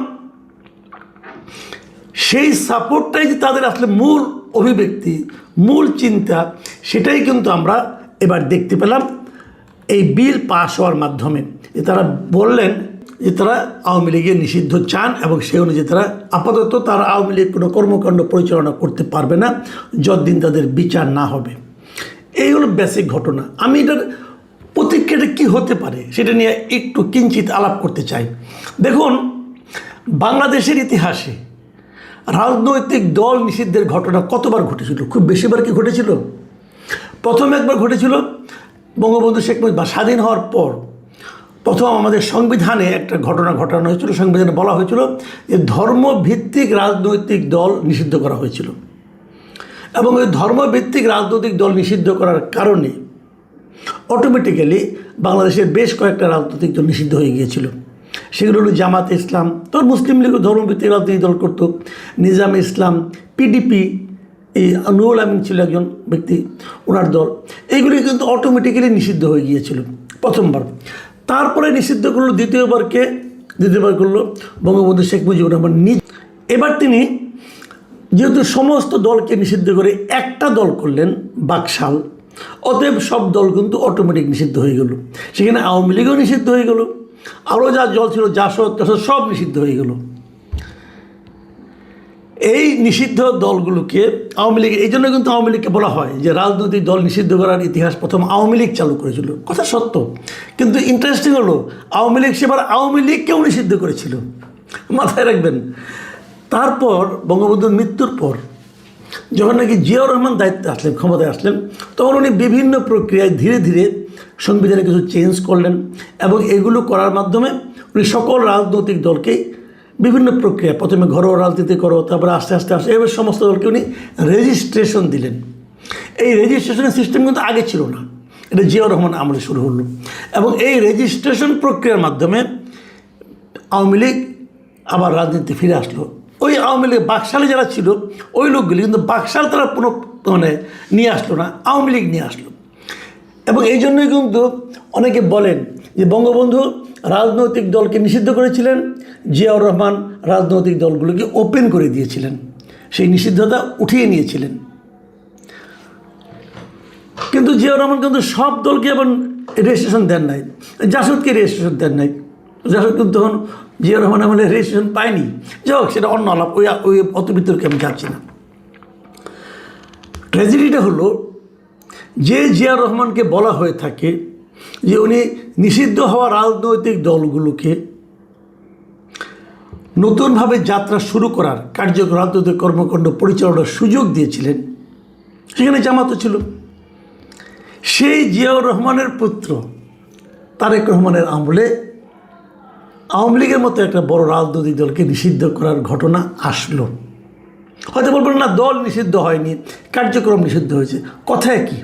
Speaker 4: সেই সাপোর্টটাই যে তাদের আসলে মূল অভিব্যক্তি, মূল চিন্তা, সেটাই কিন্তু আমরা এবার দেখতে পেলাম এই বিল পাস হওয়ার মাধ্যমে। যে তারা বললেন যে তারা আওয়ামী লীগের নিষিদ্ধ চান এবং সেই অনুযায়ী তারা আপাতত তারা আওয়ামী লীগ কোনো কর্মকাণ্ড পরিচালনা করতে পারবে না যতদিন তাদের বিচার না হবে। এই হলো বেসিক ঘটনা। আমি এটার প্রতিক্রিয়াটা কী হতে পারে সেটা নিয়ে একটু কিঞ্চিত আলাপ করতে চাই। দেখুন, বাংলাদেশের ইতিহাসে রাজনৈতিক দল নিষিদ্ধের ঘটনা কতবার ঘটেছিল? খুব বেশিবার কি ঘটেছিল? প্রথম একবার ঘটেছিল বঙ্গবন্ধু শেখ মুজিব স্বাধীন হওয়ার পর প্রথম আমাদের সংবিধানে একটা ঘটনা ঘটানো হয়েছিল। সংবিধানে বলা হয়েছিল যে ধর্মভিত্তিক রাজনৈতিক দল নিষিদ্ধ করা হয়েছিল, এবং ওই ধর্মভিত্তিক রাজনৈতিক দল নিষিদ্ধ করার কারণে অটোমেটিক্যালি বাংলাদেশের বেশ কয়েকটা রাজনৈতিক দল নিষিদ্ধ হয়ে গিয়েছিল। সেগুলো হলো জামাতে ইসলাম, তোর মুসলিম লীগও ধর্মভিত্তিক রাজনৈতিক দল করত, নিজামে ইসলাম, পিডিপি, এই নুরুল আমিন ছিল একজন ব্যক্তি, ওনার দল, এইগুলি কিন্তু অটোমেটিক্যালি নিষিদ্ধ হয়ে গিয়েছিল প্রথমবার। তারপরে নিষিদ্ধ করলো দ্বিতীয়বার করলো বঙ্গবন্ধু শেখ মুজিবুর রহমান নিজে। এবার তিনি যেহেতু সমস্ত দলকে নিষিদ্ধ করে একটা দল করলেন বাকশাল, অতএব সব দল কিন্তু অটোমেটিক নিষিদ্ধ হয়ে গেল। সেখানে আওয়ামী লীগও নিষিদ্ধ হয়ে গেল, আরও যা দল ছিল জাসদ টাসদ সব নিষিদ্ধ হয়ে গেল। এই নিষিদ্ধ দলগুলোকে আওয়ামী লীগ, এই জন্য কিন্তু আওয়ামী লীগকে বলা হয় যে রাজনৈতিক দল নিষিদ্ধ করার ইতিহাস প্রথম আওয়ামী লীগ চালু করেছিল। কথা সত্য, কিন্তু ইন্টারেস্টিং হলো আওয়ামী লীগ সেবার আওয়ামী লীগকেও নিষিদ্ধ করেছিল, মাথায় রাখবেন। তারপর বঙ্গবন্ধুর মৃত্যুর পর যখন নাকি জিয়াউর রহমান দায়িত্বে আসলেন, ক্ষমতায় আসলেন, তখন উনি বিভিন্ন প্রক্রিয়ায় ধীরে ধীরে সংবিধানে কিছু চেঞ্জ করলেন এবং এগুলো করার মাধ্যমে উনি সকল রাজনৈতিক দলকেই বিভিন্ন প্রক্রিয়া, প্রথমে ঘরোয়া রাজনীতি করো, তারপরে আস্তে আস্তে এবার সমস্ত দলকে উনি রেজিস্ট্রেশন দিলেন। এই রেজিস্ট্রেশনের সিস্টেম কিন্তু আগে ছিল না, এটা জিয়াউর রহমান আমলে শুরু হলো। এবং এই রেজিস্ট্রেশন প্রক্রিয়ার মাধ্যমে আওয়ামী লীগ আবার রাজনীতি ফিরে আসলো। ওই আওয়ামী লীগ বাকশালে যারা ছিল ওই লোকগুলি, কিন্তু বাকশাল তারা মানে নিয়ে আসলো না, আওয়ামী লীগ নিয়ে আসলো। এবং এই জন্যই কিন্তু অনেকে বলেন যে বঙ্গবন্ধু রাজনৈতিক দলকে নিষিদ্ধ করেছিলেন, জিয়াউর রহমান রাজনৈতিক দলগুলোকে ওপেন করে দিয়েছিলেন, সেই নিষিদ্ধতা উঠিয়ে নিয়েছিলেন। কিন্তু জিয়াউর রহমান কিন্তু সব দলকে এবং রেজিস্ট্রেশন দেন নাই, জাসদকে রেজিস্ট্রেশন দেন নাই। জাসদ কিন্তু তখন জিয়াউর রহমান আমলে রেজিস্ট্রেশন পায়নি। যাই হোক, সেটা অন্য আলাপ, ওই অত বিতর্কে আমি যাচ্ছি না। ট্র্যাজেডিটা হলো যে জিয়াউর রহমানকে বলা হয়ে থাকে যে উনি নিষিদ্ধ হওয়া রাজনৈতিক দলগুলোকে নতুনভাবে যাত্রা শুরু করার রাজনৈতিক কর্মকাণ্ড পরিচালনার সুযোগ দিয়েছিলেন, সেখানে জামাতও ছিল। সেই জিয়াউর রহমানের পুত্র তারেক রহমানের আমলে আওয়ামী লীগের মতো একটা বড় রাজনৈতিক দলকে নিষিদ্ধ করার ঘটনা আসলো। হয়তো বলবেন না দল নিষিদ্ধ হয়নি, কার্যক্রম নিষিদ্ধ হয়েছে, কথা একই।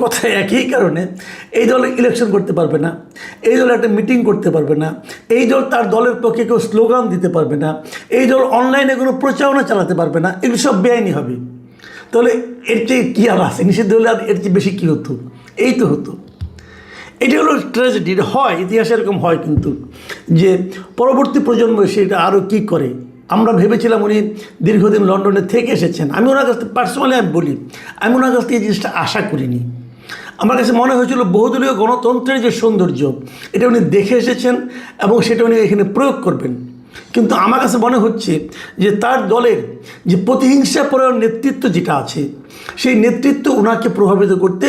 Speaker 4: কথা একই কারণে এই দল ইলেকশন করতে পারবে না, এই দল একটা মিটিং করতে পারবে না, এই দল তার দলের পক্ষে কেউ স্লোগান দিতে পারবে না, এই দল অনলাইনে কোনো প্রচারণা চালাতে পারবে না, এগুলো সব বেআইনি হবে। তাহলে এর চেয়ে কী আর আছে? নিষিদ্ধ হলে আর এর চেয়ে বেশি কী হতো? এই তো হতো। এটি হলো ট্র্যাজেডি। হয় ইতিহাসে এরকম হয়, কিন্তু যে পরবর্তী প্রজন্ম সেটা আরও কী করে। আমরা ভেবেছিলাম উনি দীর্ঘদিন লন্ডনে থেকে এসেছেন, আমি ওনার কাছ থেকে পার্সোনালি আমি বলি, আমি ওনার কাছ থেকে এই জিনিসটা আশা করিনি। আমার কাছে মনে হয়েছিল বহুদলীয় গণতন্ত্রের যে সৌন্দর্য এটা উনি দেখে এসেছেন এবং সেটা উনি এখানে প্রয়োগ করবেন। কিন্তু আমার কাছে মনে হচ্ছে যে তার দলের যে প্রতিহিংসাপরায়ণ নেতৃত্ব যেটা আছে, সেই নেতৃত্ব ওনাকে প্রভাবিত করতে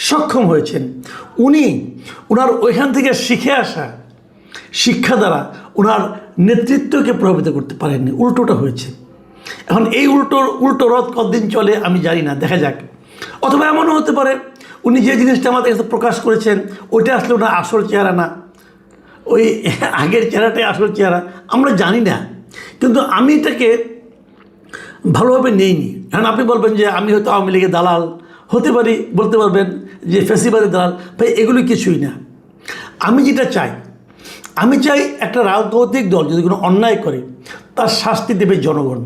Speaker 4: সক্ষম হয়েছেন। উনি ওনার ওইখান থেকে শিখে আসা শিক্ষা দ্বারা ওনার নেতৃত্বকে প্রভাবিত করতে পারেননি, উল্টোটা হয়েছে। এখন এই উল্টো রথ কতদিন চলে আমি জানি না, দেখা যাক। অথবা এমনও হতে পারে উনি যে জিনিসটা আমাদের কাছে প্রকাশ করেছেন ওইটা আসলে ওনার আসল চেহারা না, ওই আগের চেহারাটাই আসল চেহারা, আমরা জানি না। কিন্তু আমি এটাকে ভালোভাবে নেইনি। কারণ আপনি বলবেন যে আমি হয়তো আওয়ামী লীগের দালাল হতে পারি, বলতে পারবেন যে ফ্যাসিবাদের দালাল, ভাই এগুলো কিছুই না। আমি যেটা চাই, আমি চাই একটা রাজনৈতিক দল যদি কোনো অন্যায় করে তার শাস্তি দেবে জনগণ।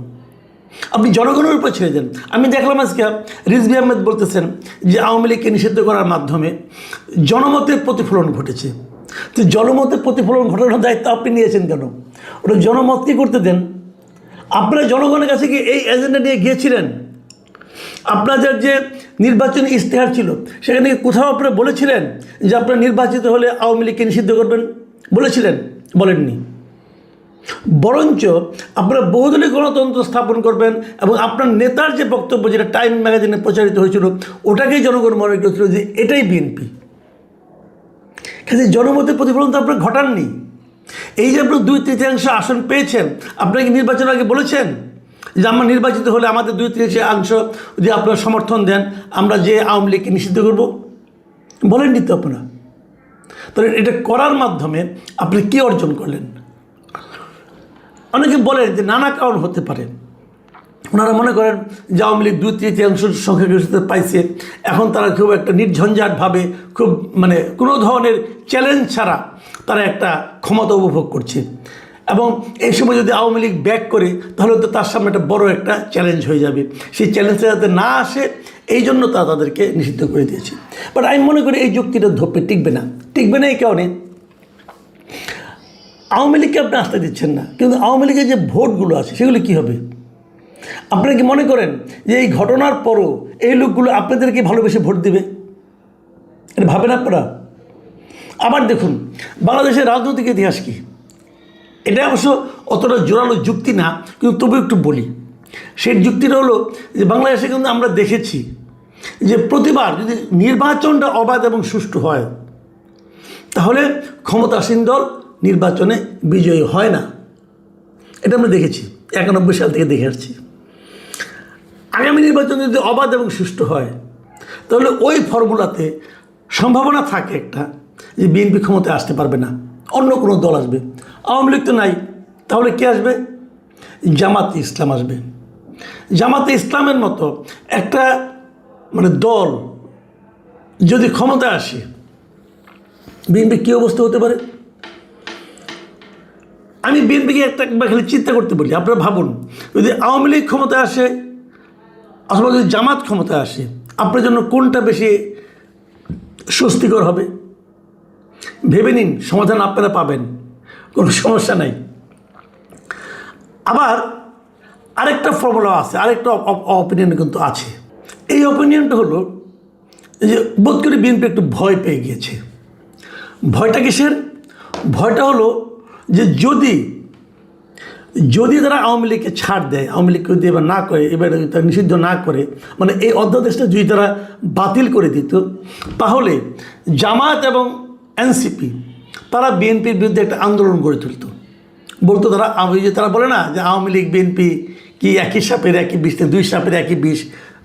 Speaker 4: আপনি জনগণের উপর ছেড়ে দেন। আমি দেখলাম আজকে রিজভী আহমেদ বলতেছেন যে আওয়ামী লীগকে নিষিদ্ধ করার মাধ্যমে জনমতের প্রতিফলন ঘটেছে। তো জনমতের প্রতিফলন ঘটানোর দায়িত্ব আপনি নিয়েছেন কেন? ওটা জনমতকে করতে দেন। আপনারা জনগণের কাছে কি এই এজেন্ডা নিয়ে গিয়েছিলেন? আপনাদের যে নির্বাচনী ইশতেহার ছিল সেখানে কোথাও আপনারা বলেছিলেন যে আপনারা নির্বাচিত হলে আওয়ামী লীগকে নিষিদ্ধ করবেন? বলেছিলেন? বলেননি। বরঞ্চ আপনারা বহুদলীয় গণতন্ত্র স্থাপন করবেন এবং আপনার নেতার যে বক্তব্য, যেটা টাইম ম্যাগাজিনে প্রচারিত হয়েছিল, ওটাকেই জনগণ মনে করেছিল যে এটাই বিএনপি। কিন্তু জনমতের প্রতিফলন তো আপনারা ঘটাননি। এই যে আপনারা 2/3 আসন পেয়েছেন, আপনারা কি নির্বাচনের আগে বলেছেন যে আমরা নির্বাচিত হলে আমাদের 2/3 যদি আপনারা সমর্থন দেন আমরা যে আওয়ামী লীগকে নিষিদ্ধ করব? বলেননি তো আপনারা। তাহলে এটা করার মাধ্যমে আপনি কী অর্জন করলেন? অনেকে বলেন যে নানা কারণ হতে পারে। ওনারা মনে করেন যে আওয়ামী লীগ 2/3 সংখ্যাগরিষ্ঠতা পাইছে, এখন তারা খুব একটা নির্ঝঞ্ঝাটভাবে খুব কোনো ধরনের চ্যালেঞ্জ ছাড়া তারা একটা ক্ষমতা উপভোগ করছে। এবং এই সময় যদি আওয়ামী লীগ ব্যাক করে তাহলে তো তার সামনে একটা বড় একটা চ্যালেঞ্জ হয়ে যাবে। সেই চ্যালেঞ্জটা যাতে না আসে এই জন্য তাদেরকে নিষিদ্ধ করে দিয়েছে। বাট আমি মনে করি এই যুক্তিটা ধোপে টিকবে না। টিকবে না এই কারণে আওয়ামী লীগকে আপনি আসতে দিচ্ছেন না, কিন্তু আওয়ামী লীগের যে ভোটগুলো আছে সেগুলো কী হবে? আপনারা কি মনে করেন যে এই ঘটনার পরও এই লোকগুলো আপনাদেরকে ভালোবেসে ভোট দিবে? এটা ভাবেন আপনারা? আবার দেখুন বাংলাদেশের রাজনৈতিক ইতিহাস কি, এটা অবশ্য অতটা জোরালো যুক্তি না, কিন্তু তবু একটু বলি। সেই যুক্তিটা হলো যে বাংলাদেশে কিন্তু আমরা দেখেছি যে প্রতিবার যদি নির্বাচনটা অবাধ এবং সুষ্ঠু হয় তাহলে ক্ষমতাসীন দল নির্বাচনে বিজয়ী হয় না। এটা আমরা দেখেছি, 91 সাল থেকে দেখে আসছি। আগামী নির্বাচন যদি অবাধ এবং সুষ্ঠু হয় তাহলে ওই ফর্মুলাতে সম্ভাবনা থাকে একটা যে বিএনপি ক্ষমতায় আসতে পারবে না, অন্য কোনো দল আসবে। আওয়ামী লীগ তো নাই, তাহলে কে আসবে? জামাতে ইসলাম আসবে। জামাতে ইসলামের মতো একটা দল যদি ক্ষমতায় আসে, বিএনপি কী অবস্থা হতে পারে? আমি বিএনপিকে একবার খালি চিন্তা করতে বলি। আপনারা ভাবুন, যদি আওয়ামী লীগ ক্ষমতায় আসে অথবা যদি জামাত ক্ষমতায় আসে, আপনার জন্য কোনটা বেশি স্বস্তিকর হবে? ভেবে নিন, সমাধান আপনারা পাবেন, কোনো সমস্যা নাই। আবার আরেকটা ফর্মুলা আছে, আরেকটা অপিনিয়ন কিন্তু আছে। এই অপিনিয়নটা হলো যে বোধ করি বিএনপি একটু ভয় পেয়ে গিয়েছে। ভয়টা কিসের? ভয়টা হলো যে যদি তারা আওয়ামী লীগকে ছাড় দেয়, আওয়ামী লীগকে যদি এবার না করে, এবার তারা নিষিদ্ধ না করে, এই অধ্যাদেশটা যদি তারা বাতিল করে দিত, তাহলে জামাত এবং এনসিপি তারা বিএনপির বিরুদ্ধে একটা আন্দোলন গড়ে তুলত। বলতো তারা, তারা বলে না যে আওয়ামী লীগ বিএনপি কি একই সাপের একই বিষ, দুই সাপের একই বিষ,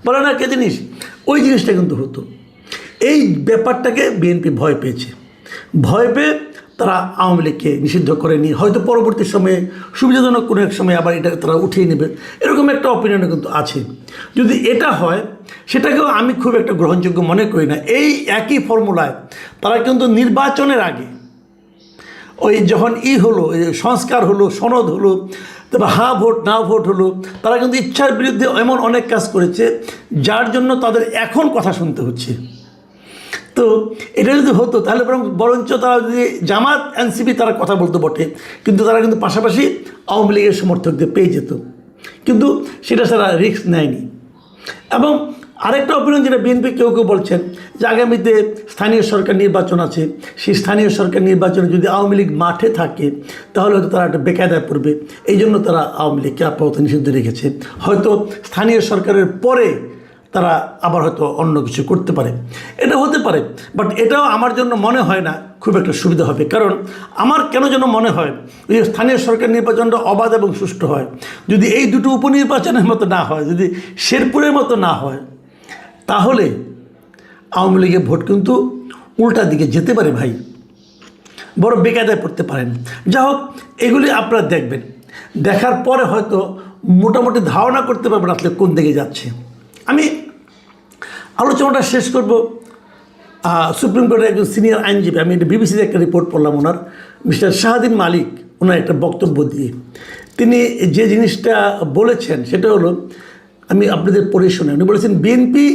Speaker 4: বলে না কে জিনিস? ওই জিনিসটা কিন্তু হতো। এই ব্যাপারটাকে বিএনপি ভয় পেয়েছে। ভয় পেয়ে তারা আওয়ামী লীগকে নিষিদ্ধ করেনি, হয়তো পরবর্তী সময়ে সুবিধাজনক কোনো এক সময় আবার এটা তারা উঠিয়ে নেবে, এরকম একটা অপিনিয়ন কিন্তু আছে। যদি এটা হয় সেটাকেও আমি খুব একটা গ্রহণযোগ্য মনে করি না। এই একই ফর্মুলায় তারা কিন্তু নির্বাচনের আগে ওই যখন হলো, সংস্কার হলো, সনদ হলো, তারপর হ্যাঁ ভোট না ভোট হলো, তারা কিন্তু ইচ্ছার বিরুদ্ধে এমন অনেক কাজ করেছে যার জন্য তাদের এখন কথা শুনতে হচ্ছে। তো এটা যদি হতো তাহলে বরঞ্চ তারা যদি জামাত এনসিপি তারা কথা বলতো বটে, কিন্তু তারা কিন্তু পাশাপাশি আওয়ামী লীগের সমর্থকদের পেয়ে যেত, কিন্তু সেটা তারা রিস্ক নেয়নি। এবং আরেকটা অপিনিয়ন যেটা বিএনপি কেউ বলছেন যে আগামীতে স্থানীয় সরকার নির্বাচন আছে, সেই স্থানীয় সরকার নির্বাচনে যদি আওয়ামী লীগ মাঠে থাকে তাহলে হয়তো তারা একটা বেকায়দায় পড়বে, এই জন্য তারা আওয়ামী লীগকে আপাতত নিষিদ্ধ রেখেছে। হয়তো স্থানীয় সরকারের পরে তারা আবার হয়তো অন্য কিছু করতে পারে, এটা হতে পারে। বাট এটাও আমার জন্য মনে হয় না খুব একটা সুবিধা হবে। কারণ আমার কেন যেন মনে হয় যে স্থানীয় সরকার নির্বাচনটা অবাধ এবং সুষ্ঠু হয়, যদি এই দুটো উপনির্বাচনের মতো না হয়, যদি শেরপুরের মতো না হয়, তাহলে আওয়ামী লীগের ভোট কিন্তু উল্টা দিকে যেতে পারে ভাই, বড় বেকায়দায় পড়তে পারেন। যা হোক, এগুলি আপনারা দেখবেন, দেখার পরে হয়তো মোটামুটি ধারণা করতে পারবেন আসলে কোন দিকে যাচ্ছে। আমি আলোচনাটা শেষ করব সুপ্রিম কোর্টের একজন সিনিয়র আইনজীবী, আমি এটা বিবিসিতে একটা রিপোর্ট পড়লাম ওনার, মিস্টার শাহাদিন মালিক, ওনার একটা বক্তব্য দিয়ে তিনি যে জিনিসটা বলেছেন সেটা হলো, আমি আপনাদের পড়ে শুনে, উনি বলেছেন বিএনপি